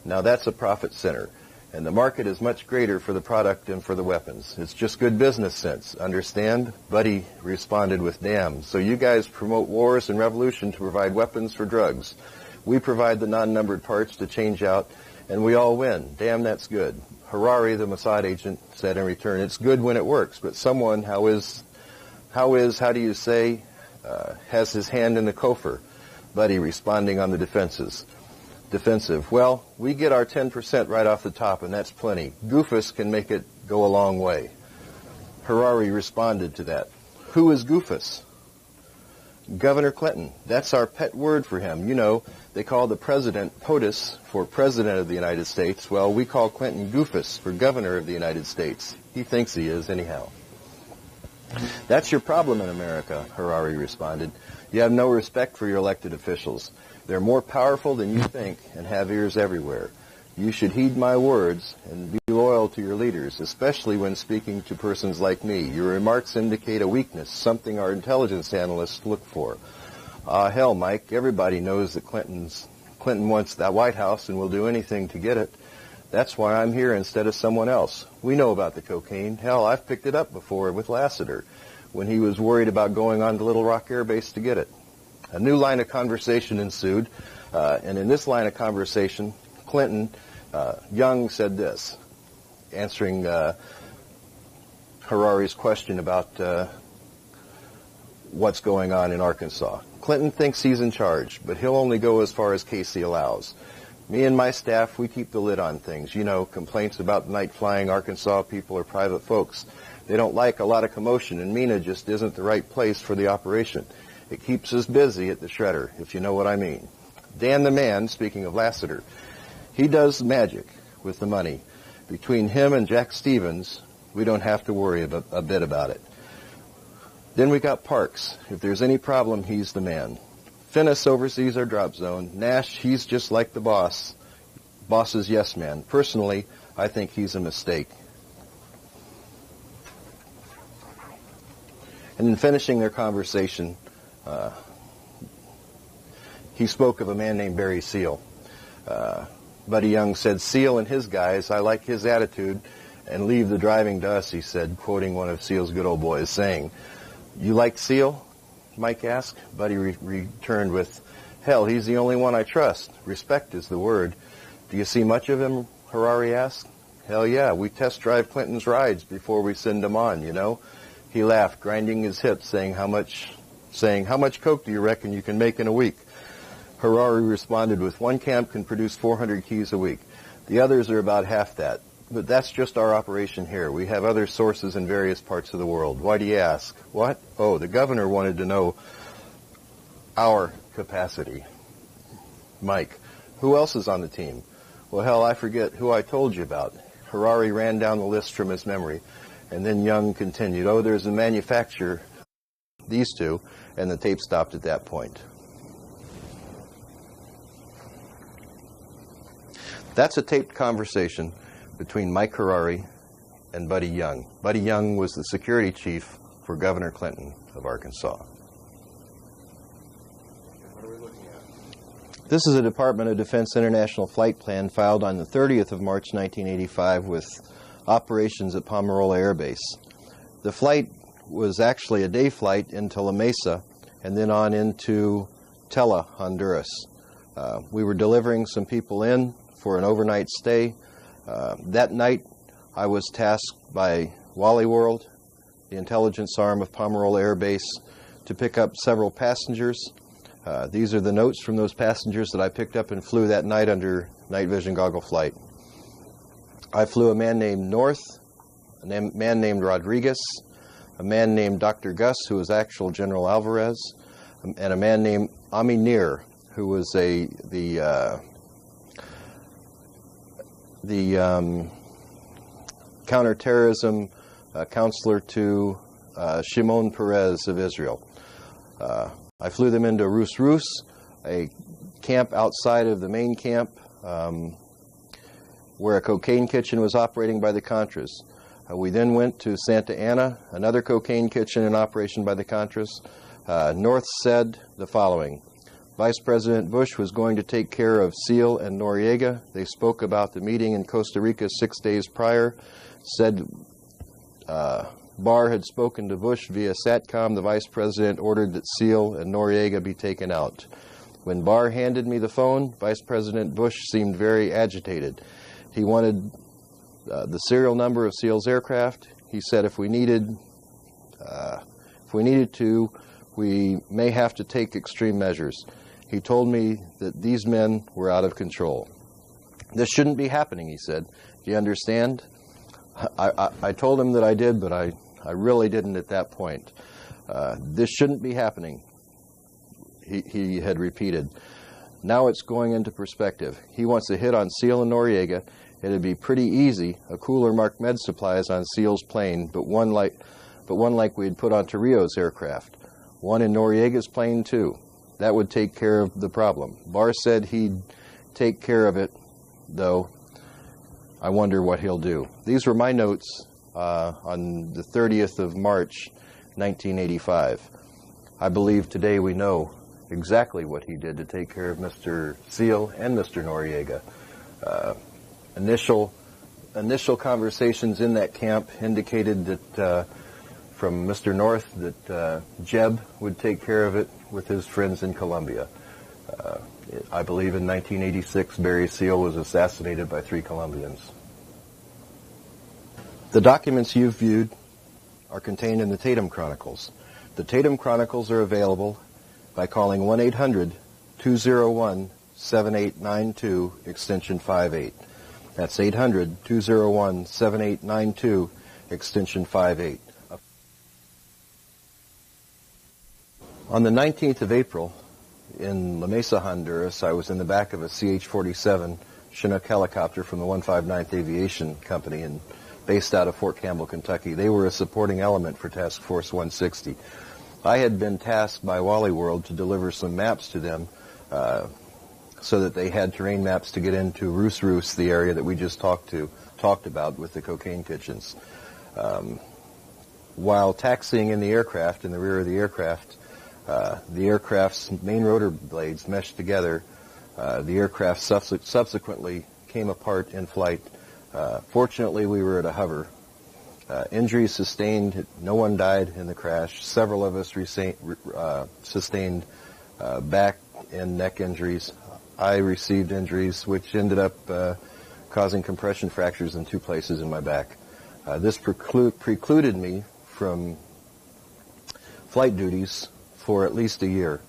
Now that's a profit center, and the market is much greater for the product than for the weapons. It's just good business sense, understand? Buddy responded with, damn, so you guys promote wars and revolution to provide weapons for drugs. We provide the non-numbered parts to change out, and we all win. Damn, that's good. Harari, the Mossad agent, said in return, it's good when it works, but someone, how do you say, has his hand in the gopher? Buddy responding on the defensive. Well, we get our 10% right off the top, and that's plenty. Goofus can make it go a long way. Harari responded to that. Who is Goofus? Governor Clinton. That's our pet word for him. You know, they call the president POTUS for President of the United States. Well, we call Clinton Goofus for Governor of the United States. He thinks he is, anyhow. That's your problem in America, Harari responded. You have no respect for your elected officials. They're more powerful than you think and have ears everywhere. You should heed my words and be loyal to your leaders, especially when speaking to persons like me. Your remarks indicate a weakness, something our intelligence analysts look for. Hell, Mike, everybody knows that Clinton wants that White House and will do anything to get it. That's why I'm here instead of someone else. We know about the cocaine. Hell, I've picked it up before with Lassiter when he was worried about going on to Little Rock Air Base to get it. A new line of conversation ensued, and in this line of conversation, Young said this, answering Harari's question about what's going on in Arkansas. Clinton thinks he's in charge, but he'll only go as far as Casey allows. Me and my staff, we keep the lid on things. You know, complaints about night flying Arkansas people are private folks. They don't like a lot of commotion, and Mena just isn't the right place for the operation. It keeps us busy at the shredder, if you know what I mean. Dan the man, speaking of Lassiter, he does magic with the money. Between him and Jack Stevens, we don't have to worry a bit about it. Then we got Parks. If there's any problem, he's the man. Finnis oversees our drop zone. Nash, he's just like the boss. Boss's yes man. Personally, I think he's a mistake. And in finishing their conversation, he spoke of a man named Barry Seal. Buddy Young said, Seal and his guys, I like his attitude, and leave the driving to us, he said, quoting one of Seal's good old boys, saying, you like Seal? Mike asked. Buddy returned with, hell, he's the only one I trust. Respect is the word. Do you see much of him? Harari asked. Hell yeah, we test drive Clinton's rides before we send him on, you know. He laughed, grinding his hips, saying, how much coke do you reckon you can make in a week? Harari responded with, one camp can produce 400 keys a week. The others are about half that. But that's just our operation here. We have other sources in various parts of the world. Why do you ask? What? Oh, the governor wanted to know our capacity. Mike, who else is on the team? Well, hell, I forget who I told you about. Harari ran down the list from his memory. And then Young continued, oh, there's a manufacturer, these two, and the tape stopped at that point. That's a taped conversation between Mike Harari and Buddy Young. Buddy Young was the security chief for Governor Clinton of Arkansas. What are we looking at? This is a Department of Defense International Flight Plan filed on the 30th of March 1985 with operations at Pomerola Air Base. The flight was actually a day flight into La Mesa and then on into Tela, Honduras. We were delivering some people in for an overnight stay. That night, I was tasked by Wally World, the intelligence arm of Pomerola Air Base, to pick up several passengers. These are the notes from those passengers that I picked up and flew that night under night vision goggle flight. I flew a man named North, a man named Rodriguez, a man named Dr. Gus, who was actual General Alvarez, and a man named Aminir, who was the counterterrorism counselor to Shimon Peres of Israel. I flew them into Rus Rus, a camp outside of the main camp where a cocaine kitchen was operating by the Contras. We then went to Santa Ana, another cocaine kitchen in operation by the Contras. North said the following: Vice President Bush was going to take care of Seal and Noriega. They spoke about the meeting in Costa Rica 6 days prior. Said Barr had spoken to Bush via SATCOM. The Vice President ordered that Seal and Noriega be taken out. When Barr handed me the phone, Vice President Bush seemed very agitated. He wanted the serial number of Seal's aircraft. He said if we needed to, we may have to take extreme measures. He told me that these men were out of control. This shouldn't be happening, he said. Do you understand? I told him that I did, but I really didn't at that point. This shouldn't be happening, he had repeated. Now it's going into perspective. He wants a hit on Seal and Noriega. It'd be pretty easy, a cooler marked med supplies on Seal's plane, but one like we'd put on Torrijos' aircraft. One in Noriega's plane, too. That would take care of the problem. Barr said he'd take care of it, though. I wonder what he'll do. These were my notes on the 30th of March, 1985. I believe today we know exactly what he did to take care of Mr. Seal and Mr. Noriega. Initial conversations in that camp indicated that from Mr. North that Jeb would take care of it with his friends in Colombia. I believe in 1986, Barry Seal was assassinated by 3 Colombians. The documents you've viewed are contained in the Tatum Chronicles. The Tatum Chronicles are available by calling 1-800-201-7892, extension 58. That's 800-201-7892, extension 58. On the 19th of April, in La Mesa, Honduras, I was in the back of a CH-47 Chinook helicopter from the 159th Aviation Company and based out of Fort Campbell, Kentucky. They were a supporting element for Task Force 160. I had been tasked by Wally World to deliver some maps to them so that they had terrain maps to get into Rus Rus, the area that we just talked about with the cocaine kitchens. While taxiing in the aircraft, in the rear of the aircraft's main rotor blades meshed together. The aircraft subsequently came apart in flight. Fortunately, we were at a hover. Injuries sustained. No one died in the crash. Several of us sustained back and neck injuries. I received injuries which ended up causing compression fractures in 2 places in my back. This precluded me from flight duties for at least a year.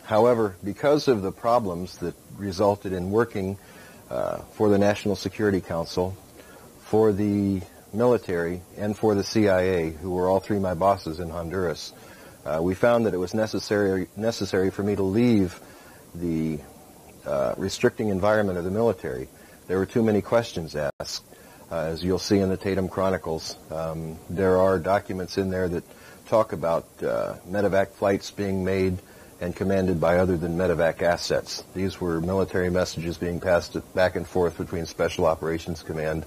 However, because of the problems that resulted in working for the National Security Council, for the military, and for the CIA, who were all 3 my bosses in Honduras, we found that it was necessary for me to leave the restricting environment of the military. There were too many questions asked. As you'll see in the Tatum Chronicles, there are documents in there that talk about medevac flights being made and commanded by other than medevac assets. These were military messages being passed back and forth between Special Operations Command,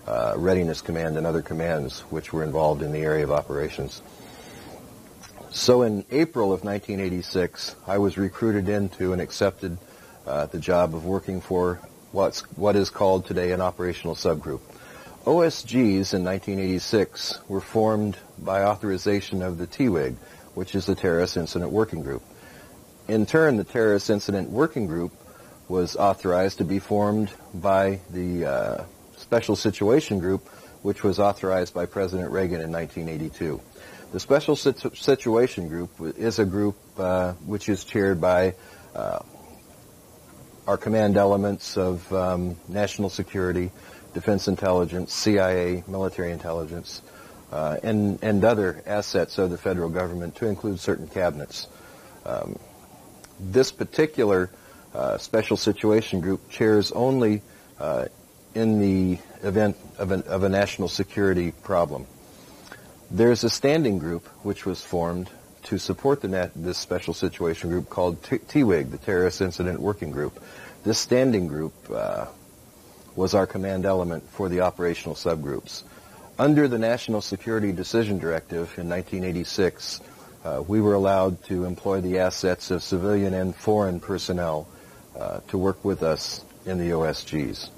Readiness Command, and other commands which were involved in the area of operations. So in April of 1986, I was recruited into and accepted the job of working for what is called today an operational subgroup. OSGs in 1986 were formed by authorization of the TWIG, which is the Terrorist Incident Working Group. In turn, the Terrorist Incident Working Group was authorized to be formed by the Special Situation Group, which was authorized by President Reagan in 1982. The Special Situation Group is a group which is chaired by our command elements of national security, defense intelligence, CIA, military intelligence, and other assets of the federal government, to include certain cabinets. This particular Special Situation Group chairs only in the event of a national security problem. There's a standing group which was formed to support this Special Situation Group called TWIG, the Terrorist Incident Working Group. This standing group was our command element for the operational subgroups. Under the National Security Decision Directive in 1986, we were allowed to employ the assets of civilian and foreign personnel to work with us in the OSGs.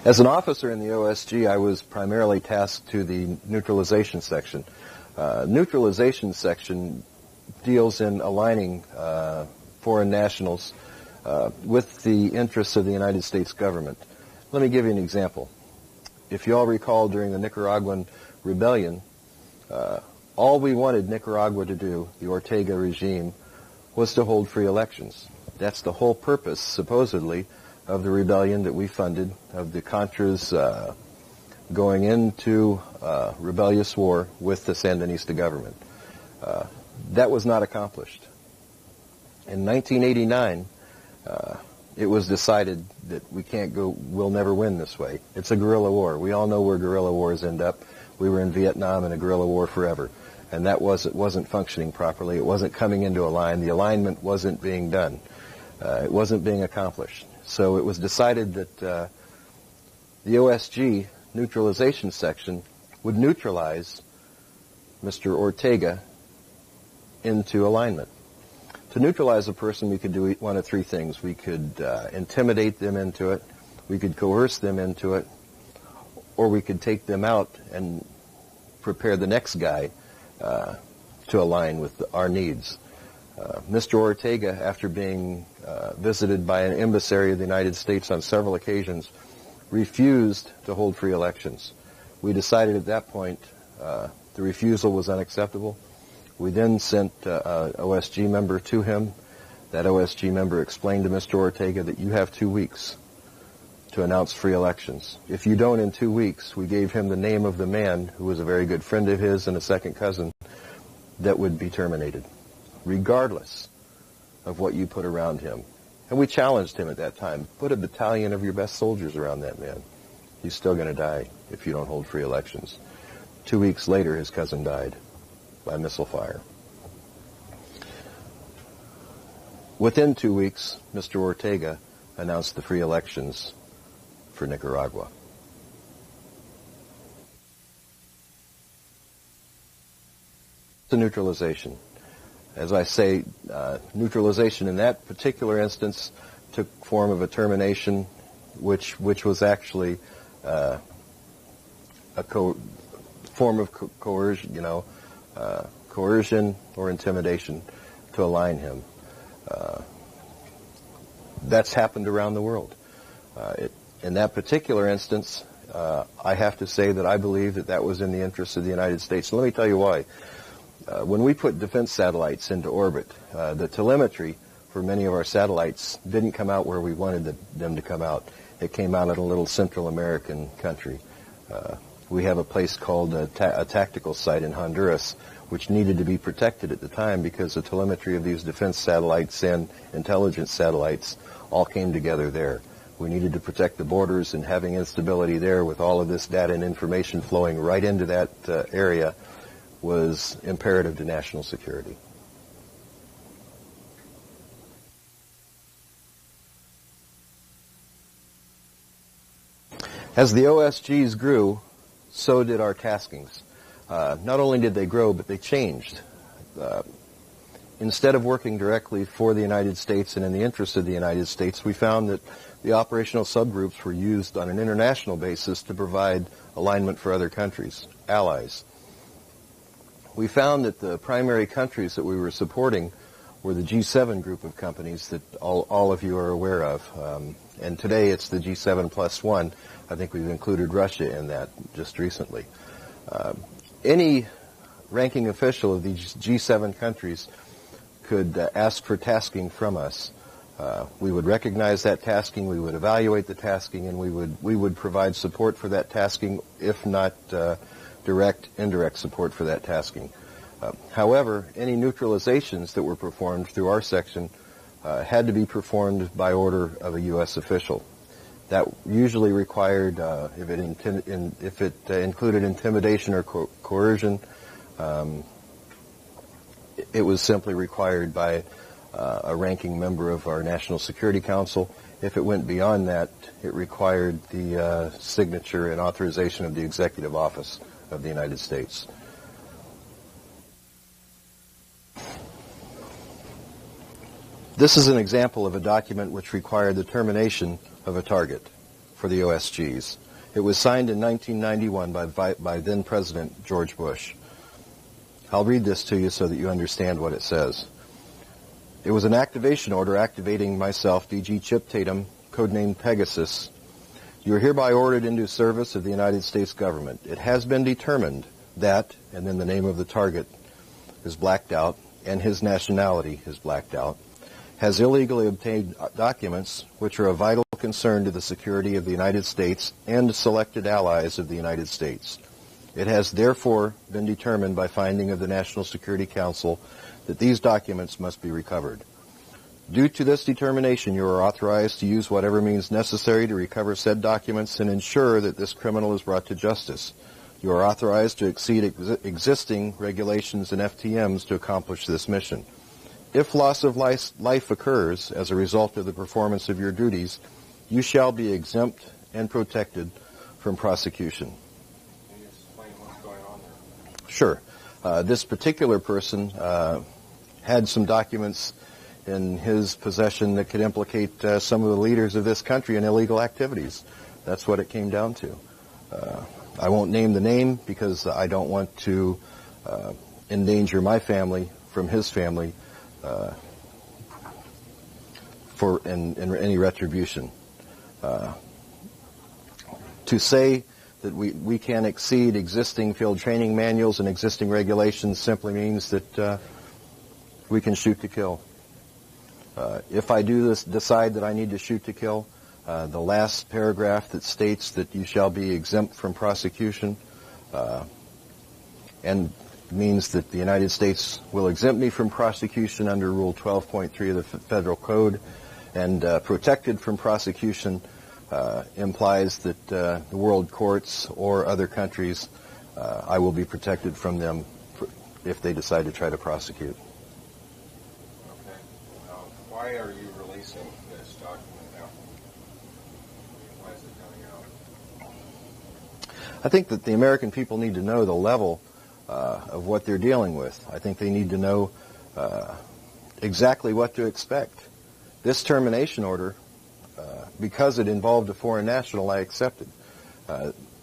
As an officer in the OSG, I was primarily tasked to the neutralization section. Neutralization section deals in aligning foreign nationals with the interests of the United States government. Let me give you an example. If you all recall, during the Nicaraguan rebellion, all we wanted Nicaragua to do, the Ortega regime, was to hold free elections. That's the whole purpose, supposedly, of the rebellion that we funded, of the Contras going into rebellious war with the Sandinista government. That was not accomplished. In 1989, it was decided that we'll never win this way. It's a guerrilla war. We all know where guerrilla wars end up. We were in Vietnam in a guerrilla war forever. And that wasn't functioning properly. It wasn't coming into a line. The alignment wasn't being done. It wasn't being accomplished. So it was decided that the OSG neutralization section would neutralize Mr. Ortega into alignment. To neutralize a person, we could do one of three things. We could intimidate them into it, we could coerce them into it, or we could take them out and prepare the next guy to align with our needs. Mr. Ortega, after being visited by an emissary of the United States on several occasions, refused to hold free elections. We decided at that point the refusal was unacceptable. We then sent an OSG member to him. That OSG member explained to Mr. Ortega that you have 2 weeks to announce free elections. If you don't in 2 weeks, we gave him the name of the man who was a very good friend of his and a second cousin that would be terminated, regardless of what you put around him. And we challenged him at that time. Put a battalion of your best soldiers around that man. He's still going to die if you don't hold free elections. 2 weeks later, his cousin died by missile fire. Within 2 weeks, Mr. Ortega announced the free elections for Nicaragua. The neutralization. As I say, neutralization in that particular instance took form of a termination, which was actually a form of coercion, coercion or intimidation to align him. That's happened around the world. In that particular instance, I have to say that I believe that was in the interest of the United States. And let me tell you why. When we put defense satellites into orbit, the telemetry for many of our satellites didn't come out where we wanted them to come out. It came out in a little Central American country. We have a place called a tactical site in Honduras, which needed to be protected at the time because the telemetry of these defense satellites and intelligence satellites all came together there. We needed to protect the borders, and having instability there with all of this data and information flowing right into that area was imperative to national security. As the OSGs grew, so did our taskings. Not only did they grow, but they changed. instead of working directly for the United States and in the interest of the United States, we found that the operational subgroups were used on an international basis to provide alignment for other countries, allies. We found that the primary countries that we were supporting were the G7 group of companies that all of you are aware of. And today it's the G7 plus one. I think we've included Russia in that just recently. Any ranking official of these G7 countries could ask for tasking from us. We would recognize that tasking, we would evaluate the tasking, and we would provide support for that tasking, if not direct, indirect support for that tasking. However, any neutralizations that were performed through our section had to be performed by order of a U.S. official. That usually required, if it included intimidation or coercion, it was simply required by a ranking member of our National Security Council. If it went beyond that, it required the signature and authorization of the Executive Office of the United States. This is an example of a document which required the termination of a target for the OSGs. It was signed in 1991 by then President George Bush. I'll read this to you so that you understand what it says. It was an activation order activating myself, DG Chip Tatum, codenamed Pegasus. You are hereby ordered into service of the United States government. It has been determined that, and then the name of the target is blacked out, and his nationality is blacked out, has illegally obtained documents which are of vital concern to the security of the United States and selected allies of the United States. It has therefore been determined by finding of the National Security Council that these documents must be recovered. Due to this determination, you are authorized to use whatever means necessary to recover said documents and ensure that this criminal is brought to justice. You are authorized to exceed existing regulations and FTMs to accomplish this mission. If loss of life occurs as a result of the performance of your duties, you shall be exempt and protected from prosecution. Can you explain what's going on there? Sure. This particular person had some documents in his possession that could implicate some of the leaders of this country in illegal activities. That's what it came down to. I won't name the name because I don't want to endanger my family from his family for any retribution. To say that we can exceed existing field training manuals and existing regulations simply means that we can shoot to kill. If I decide that I need to shoot to kill, the last paragraph that states that you shall be exempt from prosecution and means that the United States will exempt me from prosecution under Rule 12.3 of the Federal Code, and protected from prosecution implies that the world courts or other countries, I will be protected from them if they decide to try to prosecute. Okay. Why are you releasing this document now? Why is it coming out? I think that the American people need to know the level of what they're dealing with. I think they need to know exactly what to expect. This termination order, because it involved a foreign national, I accepted.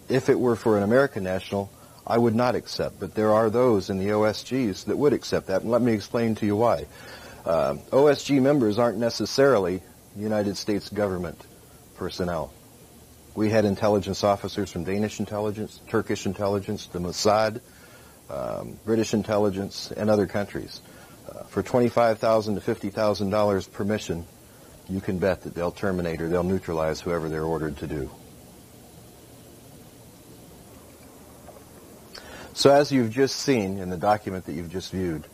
If it were for an American national, I would not accept. But there are those in the OSGs that would accept that, and let me explain to you why. OSG members aren't necessarily United States government personnel. We had intelligence officers from Danish intelligence, Turkish intelligence, the Mossad, British intelligence, and other countries. For $25,000 to $50,000 per mission, you can bet that they'll terminate or they'll neutralize whoever they're ordered to do. So as you've just seen in the document that you've just viewed,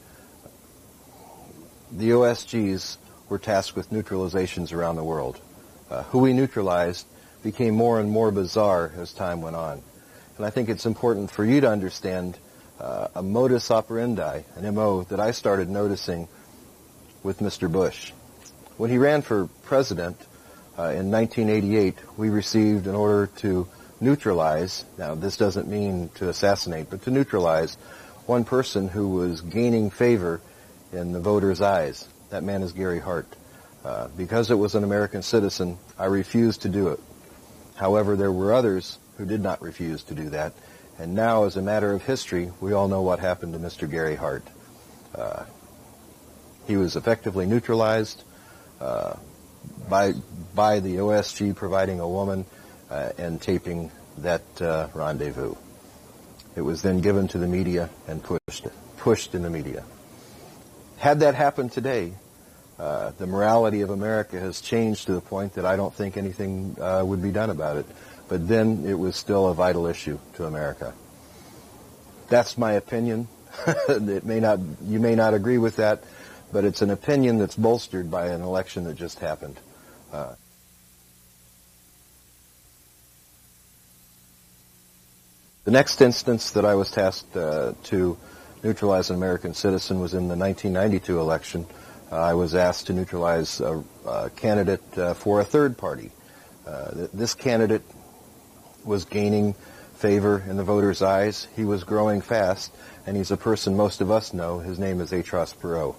the OSGs were tasked with neutralizations around the world. Who we neutralized became more and more bizarre as time went on. And I think it's important for you to understand a modus operandi, an MO, that I started noticing with Mr. Bush. When he ran for president in 1988, we received an order to neutralize, now this doesn't mean to assassinate, but to neutralize one person who was gaining favor in the voters' eyes. That man is Gary Hart. Because it was an American citizen, I refused to do it. However, there were others who did not refuse to do that. And now, as a matter of history, we all know what happened to Mr. Gary Hart. He was effectively neutralized by the OSG providing a woman and taping that rendezvous. It was then given to the media and pushed in the media. Had that happened today, the morality of America has changed to the point that I don't think anything would be done about it. But then it was still a vital issue to America. That's my opinion. You may not agree with that, but it's an opinion that's bolstered by an election that just happened. The next instance that I was tasked to neutralize an American citizen was in the 1992 election. I was asked to neutralize a candidate for a third party. This candidate was gaining favor in the voters' eyes. He was growing fast, and he's a person most of us know. His name is Atros Perot.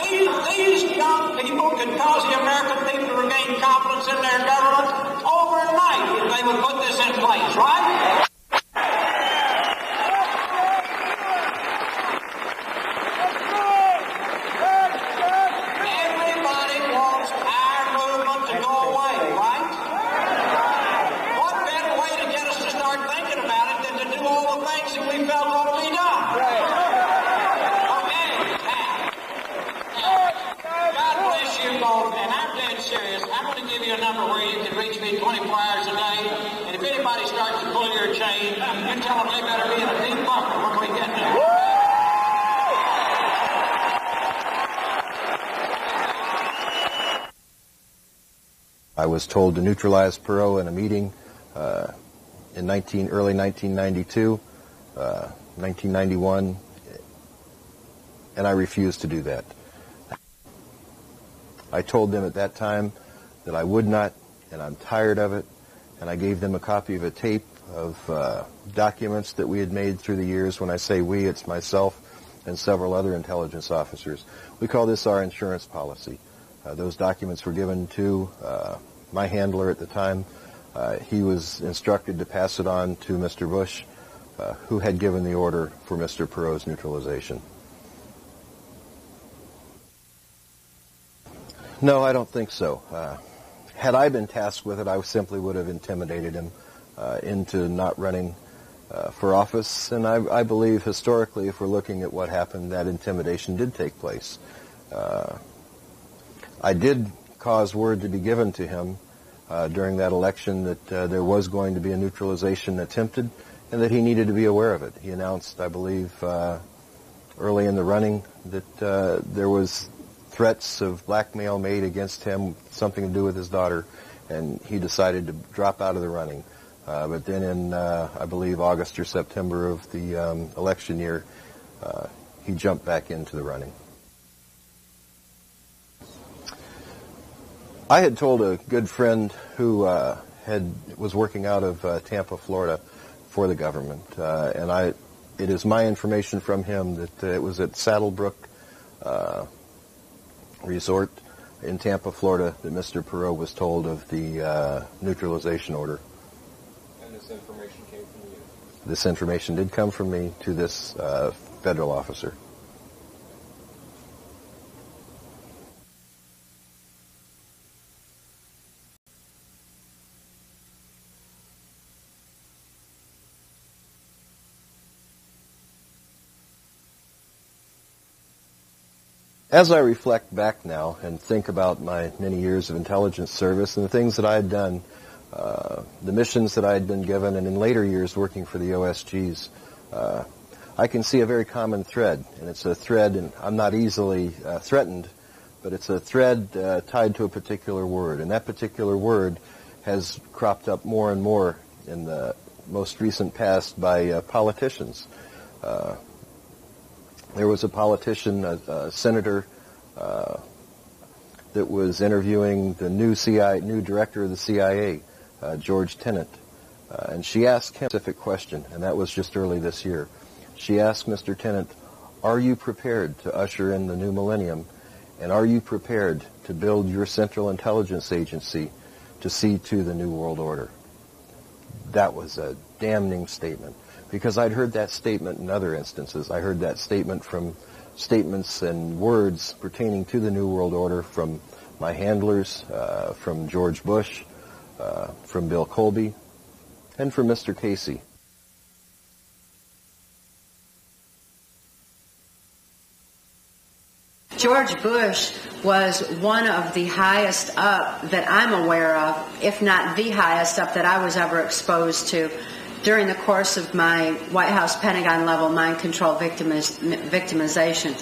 These young people can cause the American people to regain confidence in their government overnight if they would put this in place, right? Everybody wants our movement to go away, right? What better way to get us to start thinking about it than to do all the things that we felt ought to be done? God bless you both, and I'm dead serious. I'm going to give you a number where you can reach me 24 hours a day, and if anybody starts to pull your chain, you tell them they better be in a deep bunker when we get there. I was told to neutralize Perot in a meeting in early 1992, 1991, and I refused to do that. I told them at that time that I would not, and I'm tired of it, and I gave them a copy of a tape of documents that we had made through the years. When I say we, it's myself and several other intelligence officers. We call this our insurance policy. Those documents were given to my handler at the time. He was instructed to pass it on to Mr. Bush, who had given the order for Mr. Perot's neutralization. No, I don't think so. Had I been tasked with it, I simply would have intimidated him into not running for office. And I believe historically, if we're looking at what happened, that intimidation did take place. I did cause word to be given to him during that election that there was going to be a neutralization attempted and that he needed to be aware of it. He announced, I believe, early in the running that there was threats of blackmail made against him, something to do with his daughter, and he decided to drop out of the running. But then in, I believe, August or September of the election year, he jumped back into the running. I had told a good friend who was working out of Tampa, Florida, for the government, and it is my information from him that it was at Saddlebrook Resort in Tampa, Florida, that Mr. Perot was told of the neutralization order. And this information came from you? This information did come from me to this federal officer. As I reflect back now and think about my many years of intelligence service and the things that I had done, the missions that I had been given, and in later years working for the OSGs, I can see a very common thread, and it's a thread, and I'm not easily threatened, but it's a thread tied to a particular word, and that particular word has cropped up more and more in the most recent past by politicians. There was a politician, a senator, that was interviewing the new director of the CIA, George Tenet, and she asked him a specific question, and that was just early this year. She asked Mr. Tenet, Are you prepared to usher in the new millennium? And are you prepared to build your Central Intelligence Agency to see to the New World Order? That was a damning statement, because I'd heard that statement in other instances. I heard that statement from statements and words pertaining to the New World Order from my handlers, from George Bush, from Bill Colby, and from Mr. Casey. George Bush was one of the highest up that I'm aware of, if not the highest up that I was ever exposed to during the course of my White House Pentagon level mind control victimization.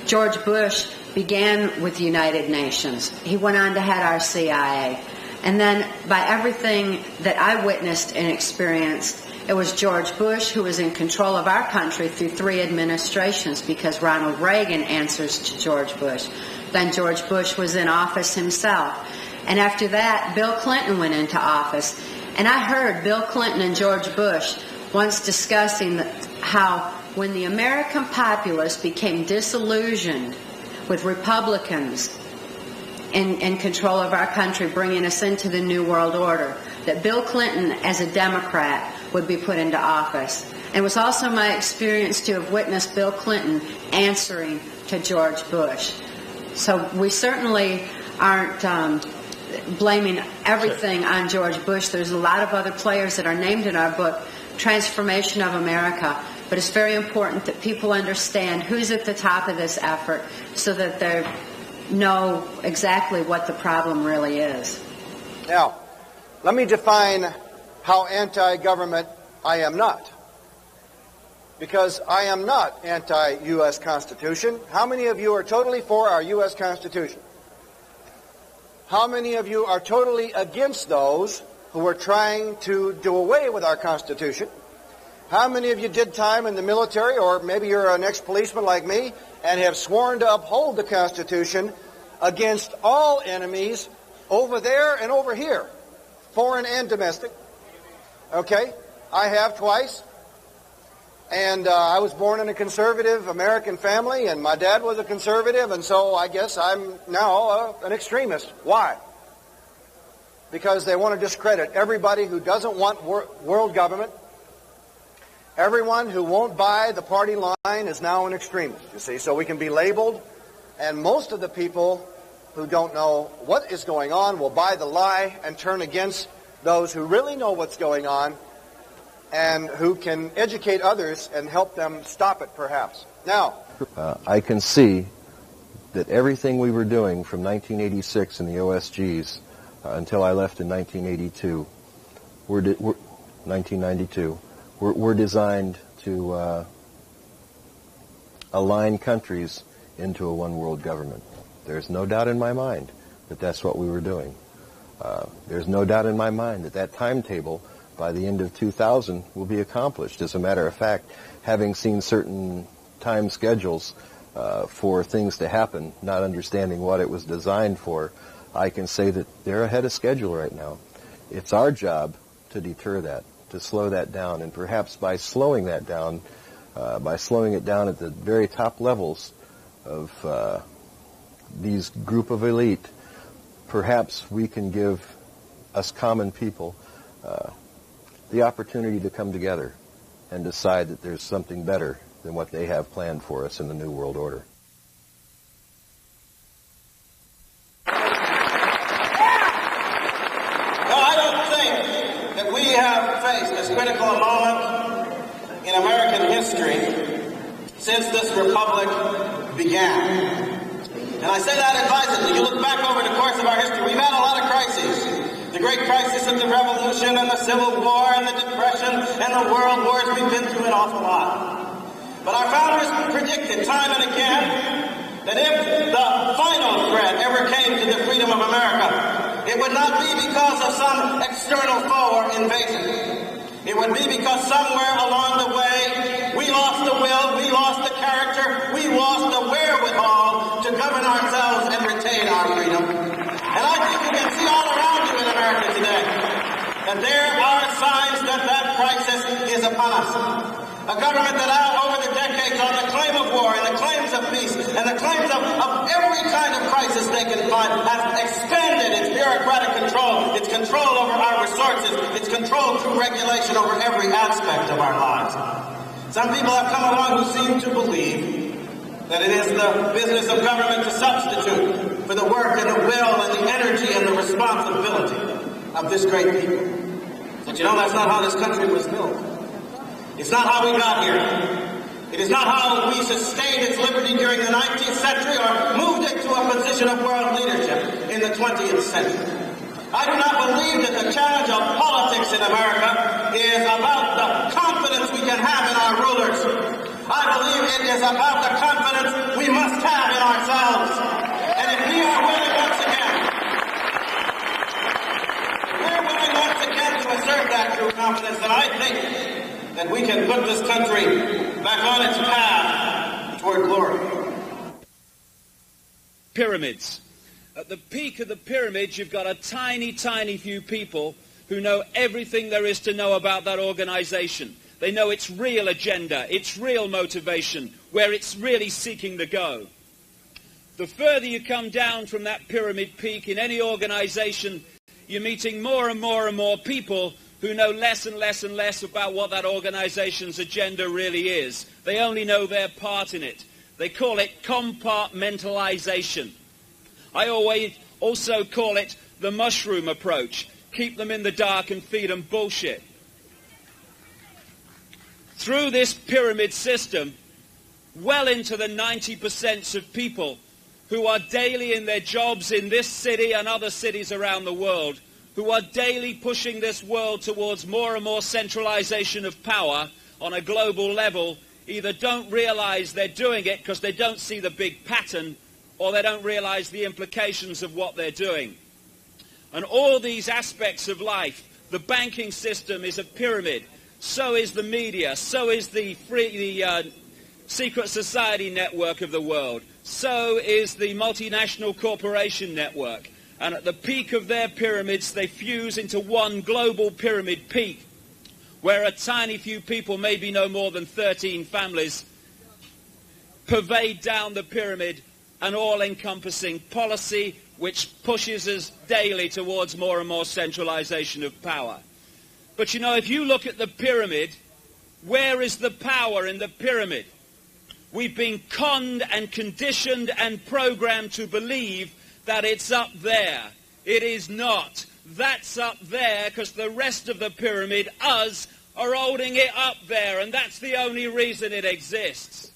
George Bush began with the United Nations. He went on to head our CIA. And then by everything that I witnessed and experienced, it was George Bush who was in control of our country through 3 administrations, because Ronald Reagan answers to George Bush. Then George Bush was in office himself. And after that, Bill Clinton went into office. And I heard Bill Clinton and George Bush once discussing how when the American populace became disillusioned with Republicans in control of our country, bringing us into the New World Order, that Bill Clinton, as a Democrat, would be put into office. And it was also my experience to have witnessed Bill Clinton answering to George Bush. So we certainly aren't blaming everything on George Bush. There's a lot of other players that are named in our book, Transformation of America. But it's very important that people understand who's at the top of this effort so that they know exactly what the problem really is. Now, let me define how anti-government I am not. Because I am not anti-U.S. Constitution. How many of you are totally for our U.S. Constitution? How many of you are totally against those who are trying to do away with our Constitution? How many of you did time in the military, or maybe you're an ex-policeman like me, and have sworn to uphold the Constitution against all enemies over there and over here, foreign and domestic? Okay, I have twice. And I was born in a conservative American family, and my dad was a conservative, and so I guess I'm now an extremist. Why? Because they want to discredit everybody who doesn't want world government. Everyone who won't buy the party line is now an extremist, you see, so we can be labeled. And most of the people who don't know what is going on will buy the lie and turn against those who really know what's going on and who can educate others and help them stop it, perhaps. Now, I can see that everything we were doing from 1986 in the OSGs until I left in 1982, 1992, were designed to align countries into a one-world government. There's no doubt in my mind that that's what we were doing. There's no doubt in my mind that that timetable by the end of 2000 will be accomplished. As a matter of fact, having seen certain time schedules for things to happen, not understanding what it was designed for, I can say that they're ahead of schedule right now. It's our job to deter that, to slow that down, and perhaps by slowing that down, by slowing it down at the very top levels of these group of elite, perhaps we can give us common people the opportunity to come together and decide that there's something better than what they have planned for us in the New World Order. Well, I don't think that we have faced as critical a moment in American history since this republic began. And I say that advisedly. You look back over the course of our history, we've had a lot of crises. The great crisis of the Revolution and the Civil War and the Depression and the World Wars, we've been through an awful lot. But our founders predicted time and again that if the final threat ever came to the freedom of America, it would not be because of some external foe or invasion. It would be because somewhere along the way we lost the will, we lost the character, we lost the wherewithal to govern ourselves and retain our freedom. And I think you can see all around you in America today that there are signs that that crisis is upon us. A government that over the decades based on the claim of war and the claims of peace and the claims of every kind of crisis they can find, has expanded its bureaucratic control, its control over our resources, its control through regulation over every aspect of our lives. Some people have come along who seem to believe that it is the business of government to substitute for the work and the will and the energy and the responsibility of this great people. But you know, that's not how this country was built. It's not how we got here. It is not how we sustained its liberty during the 19th century or moved it to a position of world leadership in the 20th century. I do not believe that the challenge of politics in America is about the confidence we can have in our rulers. I believe it is about the confidence we must have in ourselves. And if we are willing once again to assert that true confidence, then I think that we can put this country back on its path toward glory. Pyramids. At the peak of the pyramid, you've got a tiny, tiny few people who know everything there is to know about that organization. They know its real agenda, its real motivation, where it's really seeking to go. The further you come down from that pyramid peak in any organization, you're meeting more and more and more people who know less and less and less about what that organization's agenda really is. They only know their part in it. They call it compartmentalization. I always also call it the mushroom approach. Keep them in the dark and feed them bullshit. Through this pyramid system, well into the 90% of people who are daily in their jobs in this city and other cities around the world, who are daily pushing this world towards more and more centralization of power on a global level, either don't realize they're doing it because they don't see the big pattern, or they don't realize the implications of what they're doing. And all these aspects of life, the banking system is a pyramid, so is the media, so is the secret society network of the world, so is the multinational corporation network. And at the peak of their pyramids, they fuse into one global pyramid peak, where a tiny few people, maybe no more than 13 families, pervade down the pyramid an all-encompassing policy which pushes us daily towards more and more centralization of power. But you know, if you look at the pyramid, where is the power in the pyramid? We've been conned and conditioned and programmed to believe that it's up there. It is not. That's up there because the rest of the pyramid, us, are holding it up there, and that's the only reason it exists.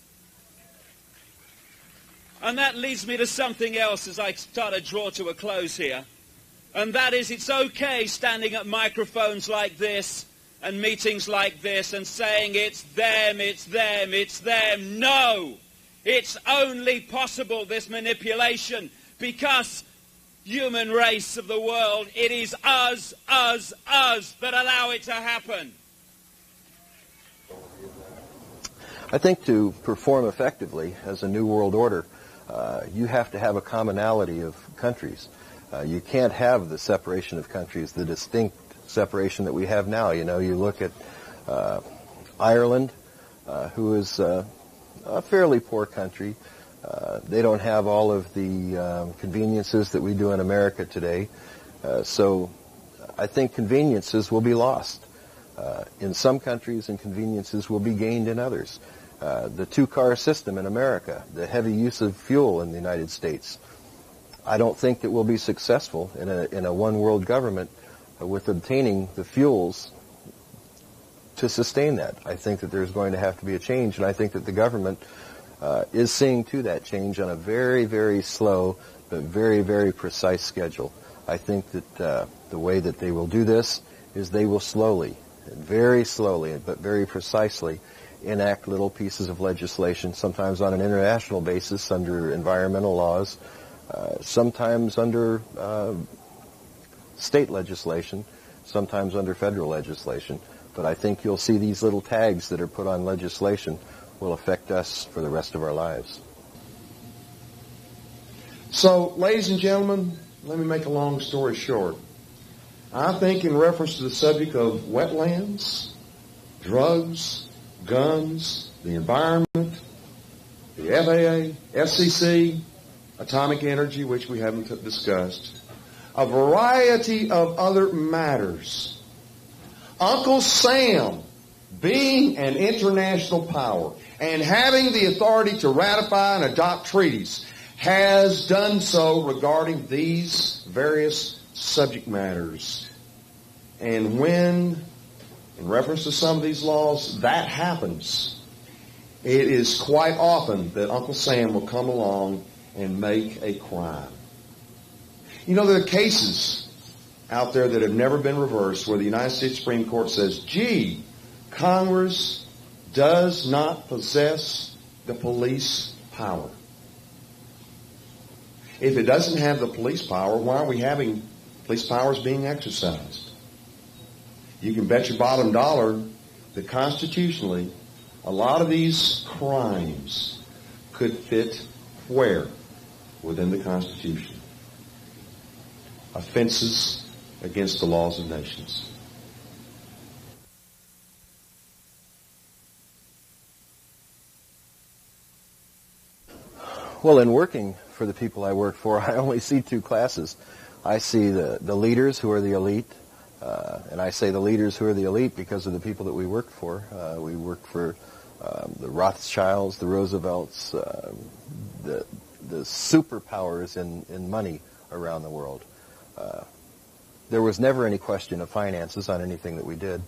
And that leads me to something else as I start to draw to a close here. And that is, it's okay standing at microphones like this and meetings like this and saying it's them, it's them, it's them. No! It's only possible, this manipulation, because human race of the world, it is us that allow it to happen. I think to perform effectively as a new world order, you have to have a commonality of countries. You can't have the separation of countries, the distinct separation that we have now. You know, you look at Ireland, who is a fairly poor country. They don't have all of the conveniences that we do in America today. So I think conveniences will be lost in some countries, and conveniences will be gained in others. The two-car system in America, the heavy use of fuel in the United States, I don't think that we'll be successful in a one-world government with obtaining the fuels to sustain that. I think that there's going to have to be a change, and I think that the government is seeing to that change on a very, very slow but very, very precise schedule. I think that the way that they will do this is they will slowly, very slowly, but very precisely enact little pieces of legislation, sometimes on an international basis under environmental laws, sometimes under state legislation, sometimes under federal legislation. But I think you'll see these little tags that are put on legislation will affect us for the rest of our lives. So, ladies and gentlemen, let me make a long story short. I think in reference to the subject of wetlands, drugs, guns, the environment, the FAA, FCC, atomic energy, which we haven't discussed, a variety of other matters. Uncle Sam, being an international power and having the authority to ratify and adopt treaties, has done so regarding these various subject matters. And when, in reference to some of these laws, that happens, it is quite often that Uncle Sam will come along and make a crime. You know, there are cases out there that have never been reversed where the United States Supreme Court says, gee, Congress does not possess the police power. If it doesn't have the police power, why are we having police powers being exercised? You can bet your bottom dollar that constitutionally, a lot of these crimes could fit where? Within the Constitution. Offenses against the laws of nations. Well, in working for the people I work for, I only see two classes. I see the leaders who are the elite, and I say the leaders who are the elite because of the people that we work for. We work for the Rothschilds, the Roosevelts, the superpowers in money around the world. There was never any question of finances on anything that we did.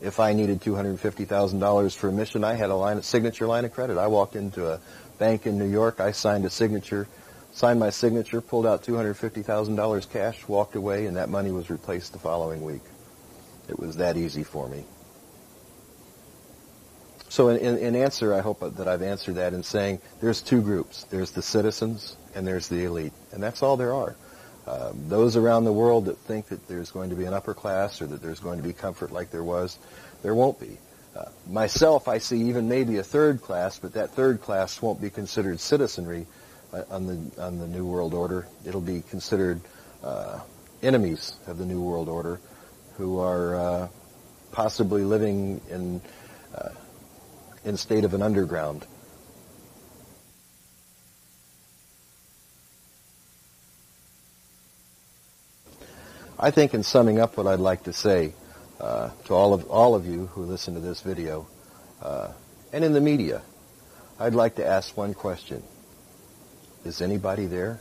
If I needed $250,000 for a mission, I had a signature line of credit. I walked into a bank in New York, I signed my signature, pulled out $250,000 cash, walked away, and that money was replaced the following week. It was that easy for me. So in answer, I hope that I've answered that in saying there's two groups. There's the citizens and there's the elite. And that's all there are. Those around the world that think that there's going to be an upper class or that there's going to be comfort like there was, there won't be. Myself, I see even maybe a third class, but that third class won't be considered citizenry on the New World Order. It'll be considered enemies of the New World Order who are possibly living in state of an underground. I think in summing up what I'd like to say to all of you who listen to this video and in the media, I'd like to ask one question. Is anybody there?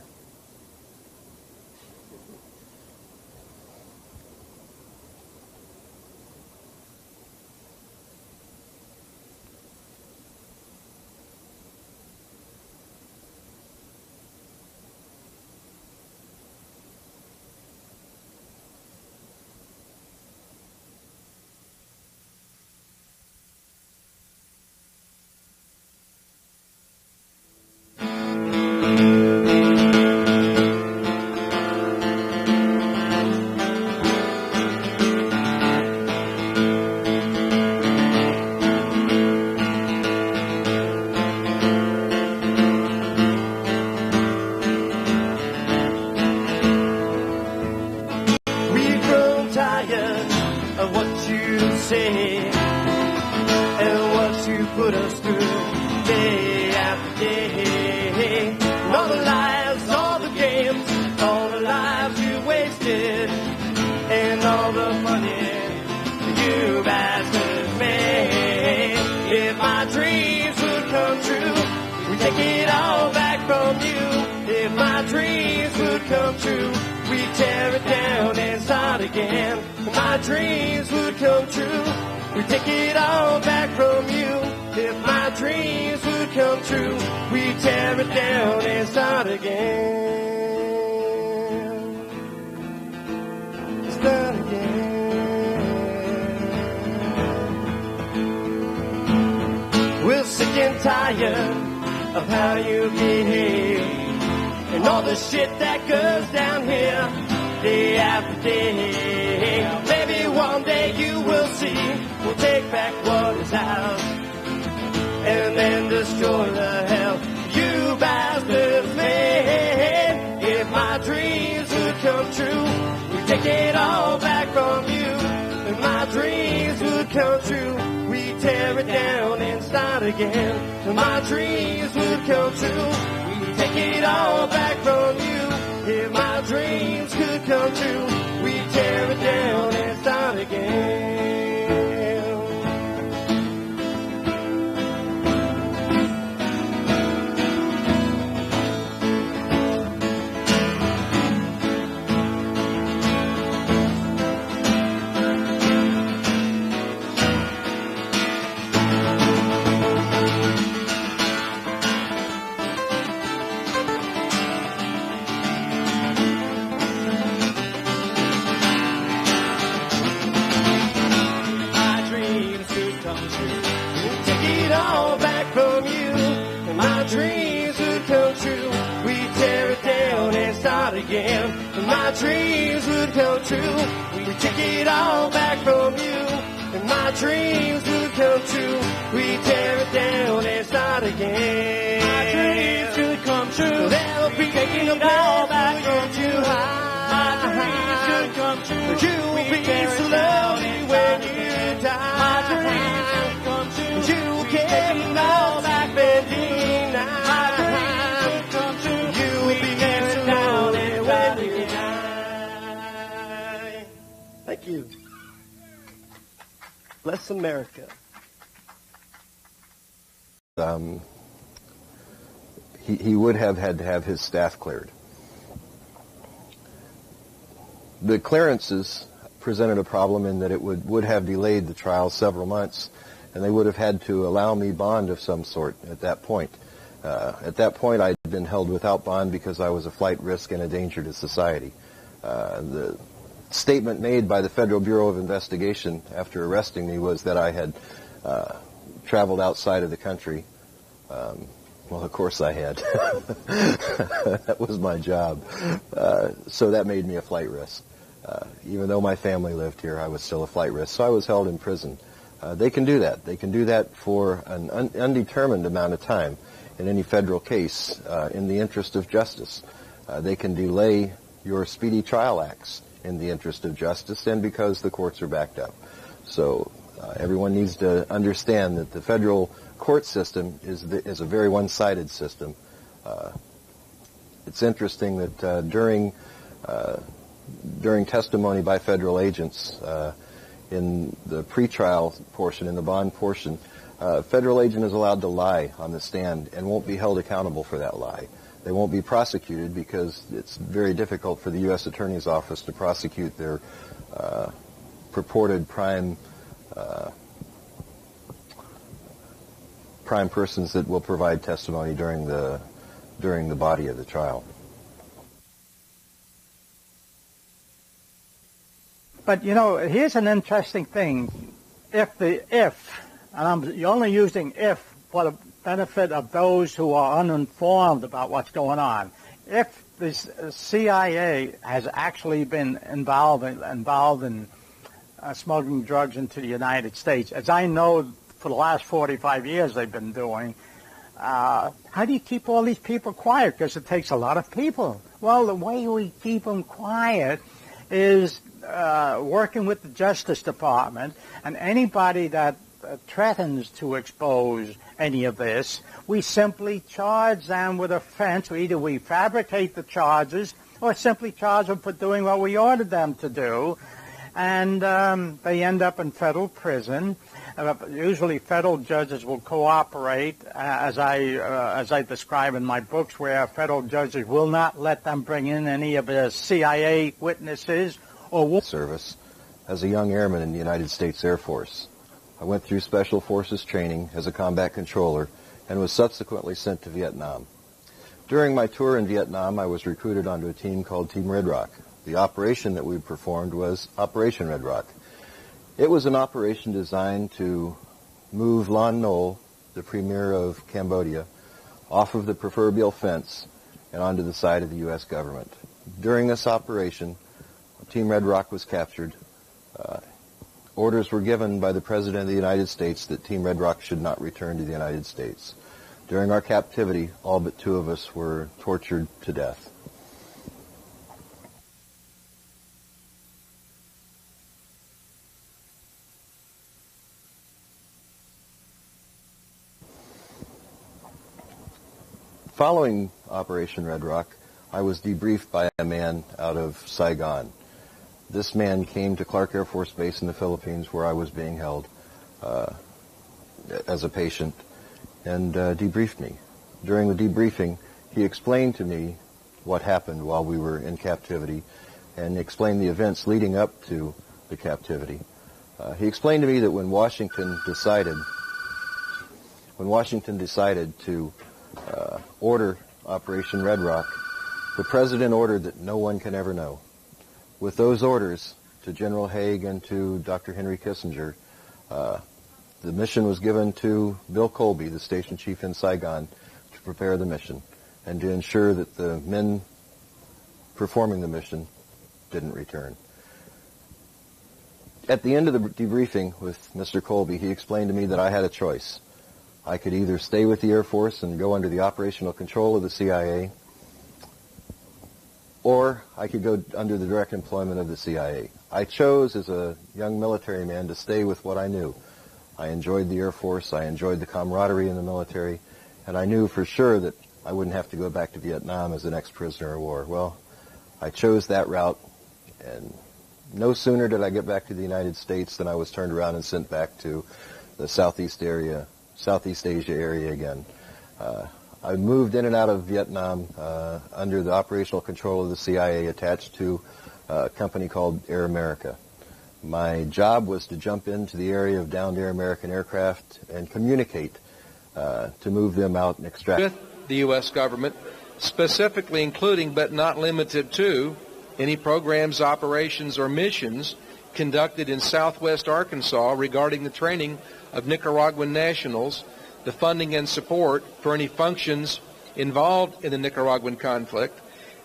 Come true, we tear it down and start again. Till my dreams would come true. We'd take it all back from you. If my dreams could come true, we'd tear it down and start again. Again, and my dreams would come true. We'd take it all back from you, and my dreams would come true. We'd tear it down and start again. My dreams could come true. There'll be taking it all back from you. My dreams could come true. You will be so lonely when you die. My dreams could come true. You carry it all back, bending now. My dreams could come true. You will be so lonely. Thank you. Bless America. He would have had to have his staff cleared. The clearances presented a problem in that it would have delayed the trial several months, and they would have had to allow me bond of some sort at that point. At that point, I'd been held without bond because I was a flight risk and a danger to society. The statement made by the Federal Bureau of Investigation after arresting me was that I had traveled outside of the country. Well, of course I had. That was my job. So that made me a flight risk. Even though my family lived here, I was still a flight risk. So I was held in prison. They can do that. They can do that for an undetermined amount of time in any federal case in the interest of justice. They can delay your speedy trial acts in the interest of justice and because the courts are backed up. So everyone needs to understand that the federal court system is a very one-sided system. It's interesting that during testimony by federal agents in the pretrial portion, in the bond portion, a federal agent is allowed to lie on the stand and won't be held accountable for that lie. They won't be prosecuted because it's very difficult for the U.S. Attorney's Office to prosecute their purported prime persons that will provide testimony during the body of the trial. But you know, here's an interesting thing. And I'm only using if for the benefit of those who are uninformed about what's going on. If the CIA has actually been involved in smuggling drugs into the United States, as I know for the last 45 years they've been doing, how do you keep all these people quiet? Because it takes a lot of people. Well, the way we keep them quiet is working with the Justice Department, and anybody that threatens to expose any of this, we simply charge them with offense. Either we fabricate the charges or simply charge them for doing what we ordered them to do, and they end up in federal prison. Usually federal judges will cooperate, as I describe in my books, where federal judges will not let them bring in any of the CIA witnesses or service as a young airman in the United States Air Force. I went through Special Forces training as a combat controller and was subsequently sent to Vietnam. During my tour in Vietnam, I was recruited onto a team called Team Red Rock. The operation that we performed was Operation Red Rock. It was an operation designed to move Lon Nol, the premier of Cambodia, off of the proverbial fence and onto the side of the U.S. government. During this operation, Team Red Rock was captured. Orders were given by the President of the United States that Team Red Rock should not return to the United States. During our captivity, all but 2 of us were tortured to death. Following Operation Red Rock, I was debriefed by a man out of Saigon. This man came to Clark Air Force Base in the Philippines where I was being held as a patient and debriefed me. During the debriefing, he explained to me what happened while we were in captivity and explained the events leading up to the captivity. He explained to me that when Washington decided to order Operation Red Rock, the President ordered that no one can ever know. With those orders to General Haig and to Dr. Henry Kissinger, the mission was given to Bill Colby, the station chief in Saigon, to prepare the mission and to ensure that the men performing the mission didn't return. At the end of the debriefing with Mr. Colby, he explained to me that I had a choice. I could either stay with the Air Force and go under the operational control of the CIA, or I could go under the direct employment of the CIA. I chose, as a young military man, to stay with what I knew. I enjoyed the Air Force, I enjoyed the camaraderie in the military, and I knew for sure that I wouldn't have to go back to Vietnam as an ex-prisoner of war. Well, I chose that route, and no sooner did I get back to the United States than I was turned around and sent back to the Southeast Asia area again. I moved in and out of Vietnam under the operational control of the CIA, attached to a company called Air America. My job was to jump into the area of downed Air American aircraft and communicate to move them out and extract. With the U.S. government, specifically including but not limited to any programs, operations, or missions conducted in southwest Arkansas regarding the training of Nicaraguan nationals, the funding and support for any functions involved in the Nicaraguan conflict,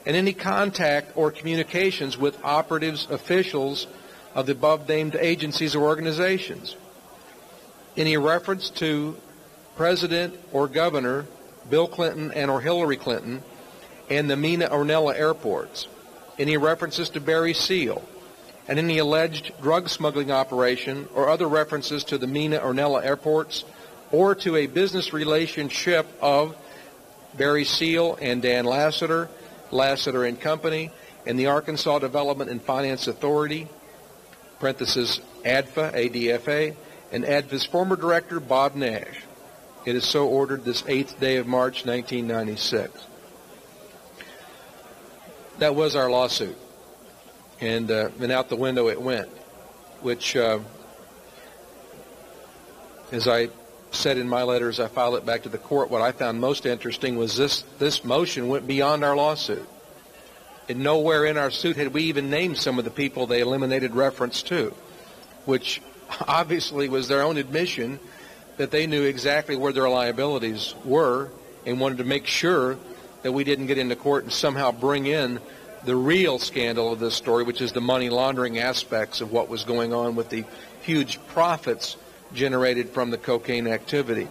and any contact or communications with operatives, officials of the above-named agencies or organizations. Any reference to President or Governor Bill Clinton and or Hillary Clinton and the Mina Ornella airports. Any references to Barry Seal, and any alleged drug smuggling operation or other references to the Mina Ornella airports or to a business relationship of Barry Seal and Dan Lassiter, Lassiter and Company, and the Arkansas Development and Finance Authority, parenthesis ADFA, ADFA, and ADFA's former director, Bob Nash. It is so ordered this 8th day of March, 1996. That was our lawsuit. And out the window it went, which, as I said in my letter as I filed it back to the court, what I found most interesting was this motion went beyond our lawsuit. And nowhere in our suit had we even named some of the people they eliminated reference to, which obviously was their own admission that they knew exactly where their liabilities were and wanted to make sure that we didn't get into court and somehow bring in the real scandal of this story, which is the money laundering aspects of what was going on with the huge profits generated from the cocaine activity.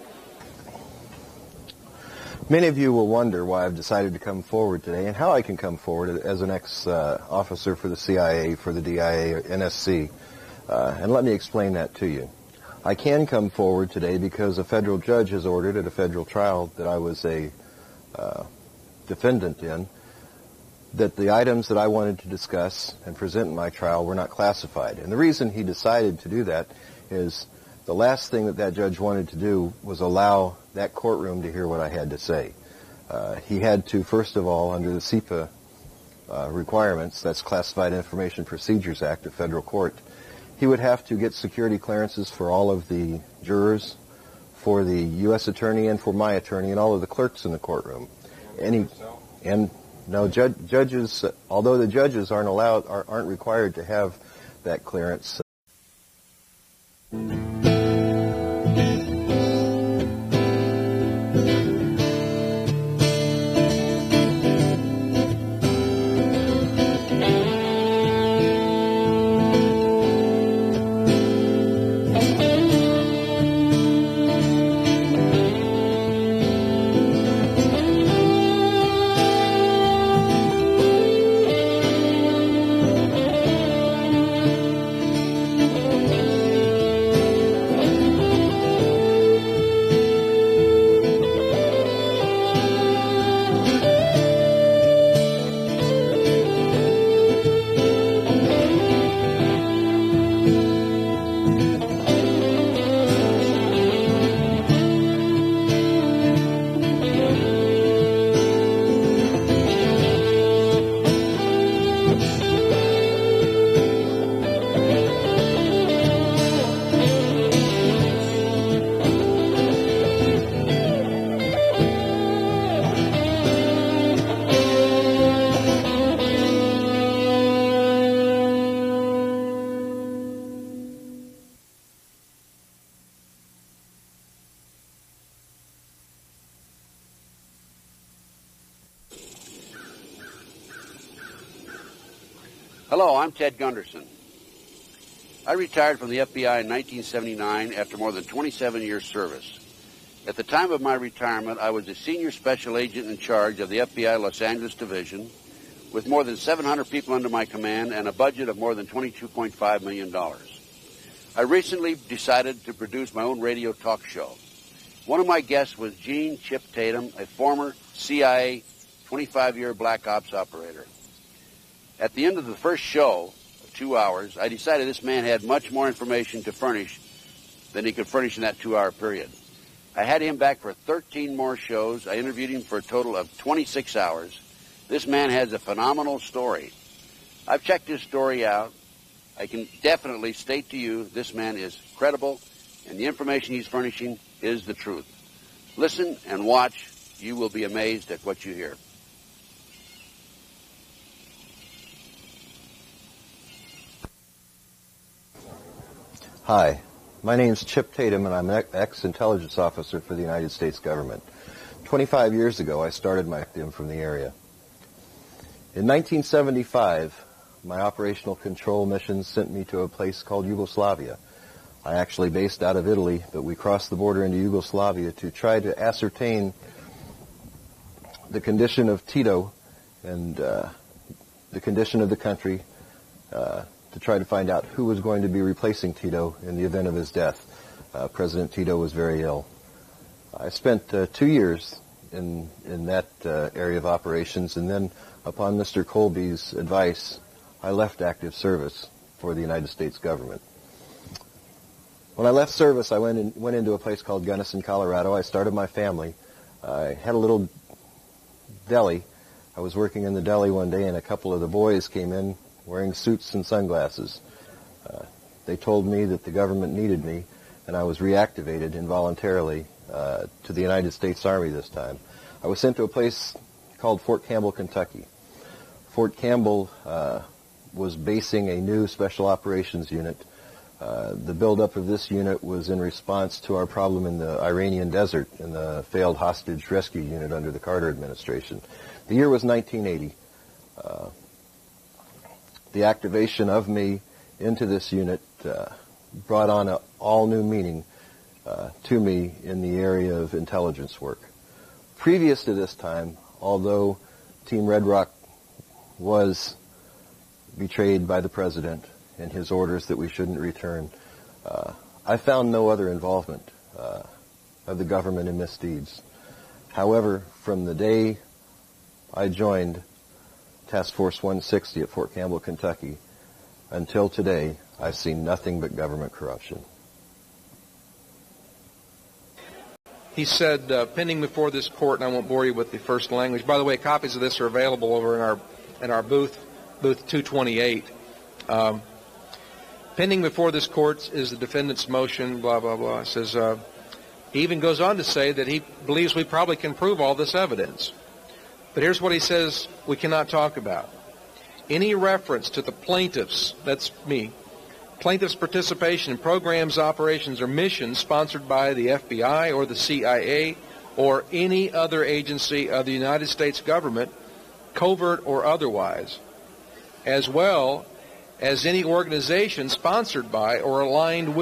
Many of you will wonder why I've decided to come forward today and how I can come forward as an ex-officer for the CIA, for the DIA, or NSC. And let me explain that to you. I can come forward today because a federal judge has ordered at a federal trial that I was a defendant in, that the items that I wanted to discuss and present in my trial were not classified. And the reason he decided to do that is the last thing that judge wanted to do was allow that courtroom to hear what I had to say. He had to, first of all, under the CIPA requirements, that's Classified Information Procedures Act of federal court, he would have to get security clearances for all of the jurors, for the U.S. attorney, and for my attorney, and all of the clerks in the courtroom. No, judges, although the judges aren't required to have that clearance. Hello, I'm Ted Gunderson. I retired from the FBI in 1979 after more than 27 years service. At the time of my retirement, I was a senior special agent in charge of the FBI Los Angeles Division with more than 700 people under my command and a budget of more than $22.5 million. I recently decided to produce my own radio talk show. One of my guests was Gene Chip Tatum, a former CIA 25-year black ops operator. At the end of the first show, 2 hours, I decided this man had much more information to furnish than he could furnish in that 2-hour period. I had him back for 13 more shows. I interviewed him for a total of 26 hours. This man has a phenomenal story. I've checked his story out. I can definitely state to you this man is credible, and the information he's furnishing is the truth. Listen and watch. You will be amazed at what you hear. Hi, my name's Chip Tatum, and I'm an ex-intelligence officer for the United States government. 25 years ago, I started my active from the area. In 1975, my operational control mission sent me to a place called Yugoslavia. I actually based out of Italy, but we crossed the border into Yugoslavia to try to ascertain the condition of Tito and the condition of the country, to try to find out who was going to be replacing Tito in the event of his death. President Tito was very ill. I spent 2 years in that area of operations, and then upon Mr. Colby's advice, I left active service for the United States government. When I left service, I went into a place called Gunnison, Colorado. I started my family. I had a little deli. I was working in the deli one day, and a couple of the boys came in wearing suits and sunglasses. They told me that the government needed me, and I was reactivated involuntarily to the United States Army this time. I was sent to a place called Fort Campbell, Kentucky. Fort Campbell was basing a new special operations unit. The buildup of this unit was in response to our problem in the Iranian desert in the failed hostage rescue unit under the Carter administration. The year was 1980. The activation of me into this unit brought on an all-new meaning to me in the area of intelligence work. Previous to this time, although Team Red Rock was betrayed by the President and his orders that we shouldn't return, I found no other involvement of the government in misdeeds. However, from the day I joined Task Force 160 at Fort Campbell, Kentucky, until today, I've seen nothing but government corruption. He said, pending before this court, and I won't bore you with the first language. By the way, copies of this are available over in our booth 228. Pending before this court is the defendant's motion, blah, blah, blah. It says, he even goes on to say that he believes we probably can prove all this evidence. But here's what he says we cannot talk about. Any reference to the plaintiffs, that's me, plaintiffs' participation in programs, operations, or missions sponsored by the FBI or the CIA or any other agency of the United States government, covert or otherwise, as well as any organization sponsored by or aligned with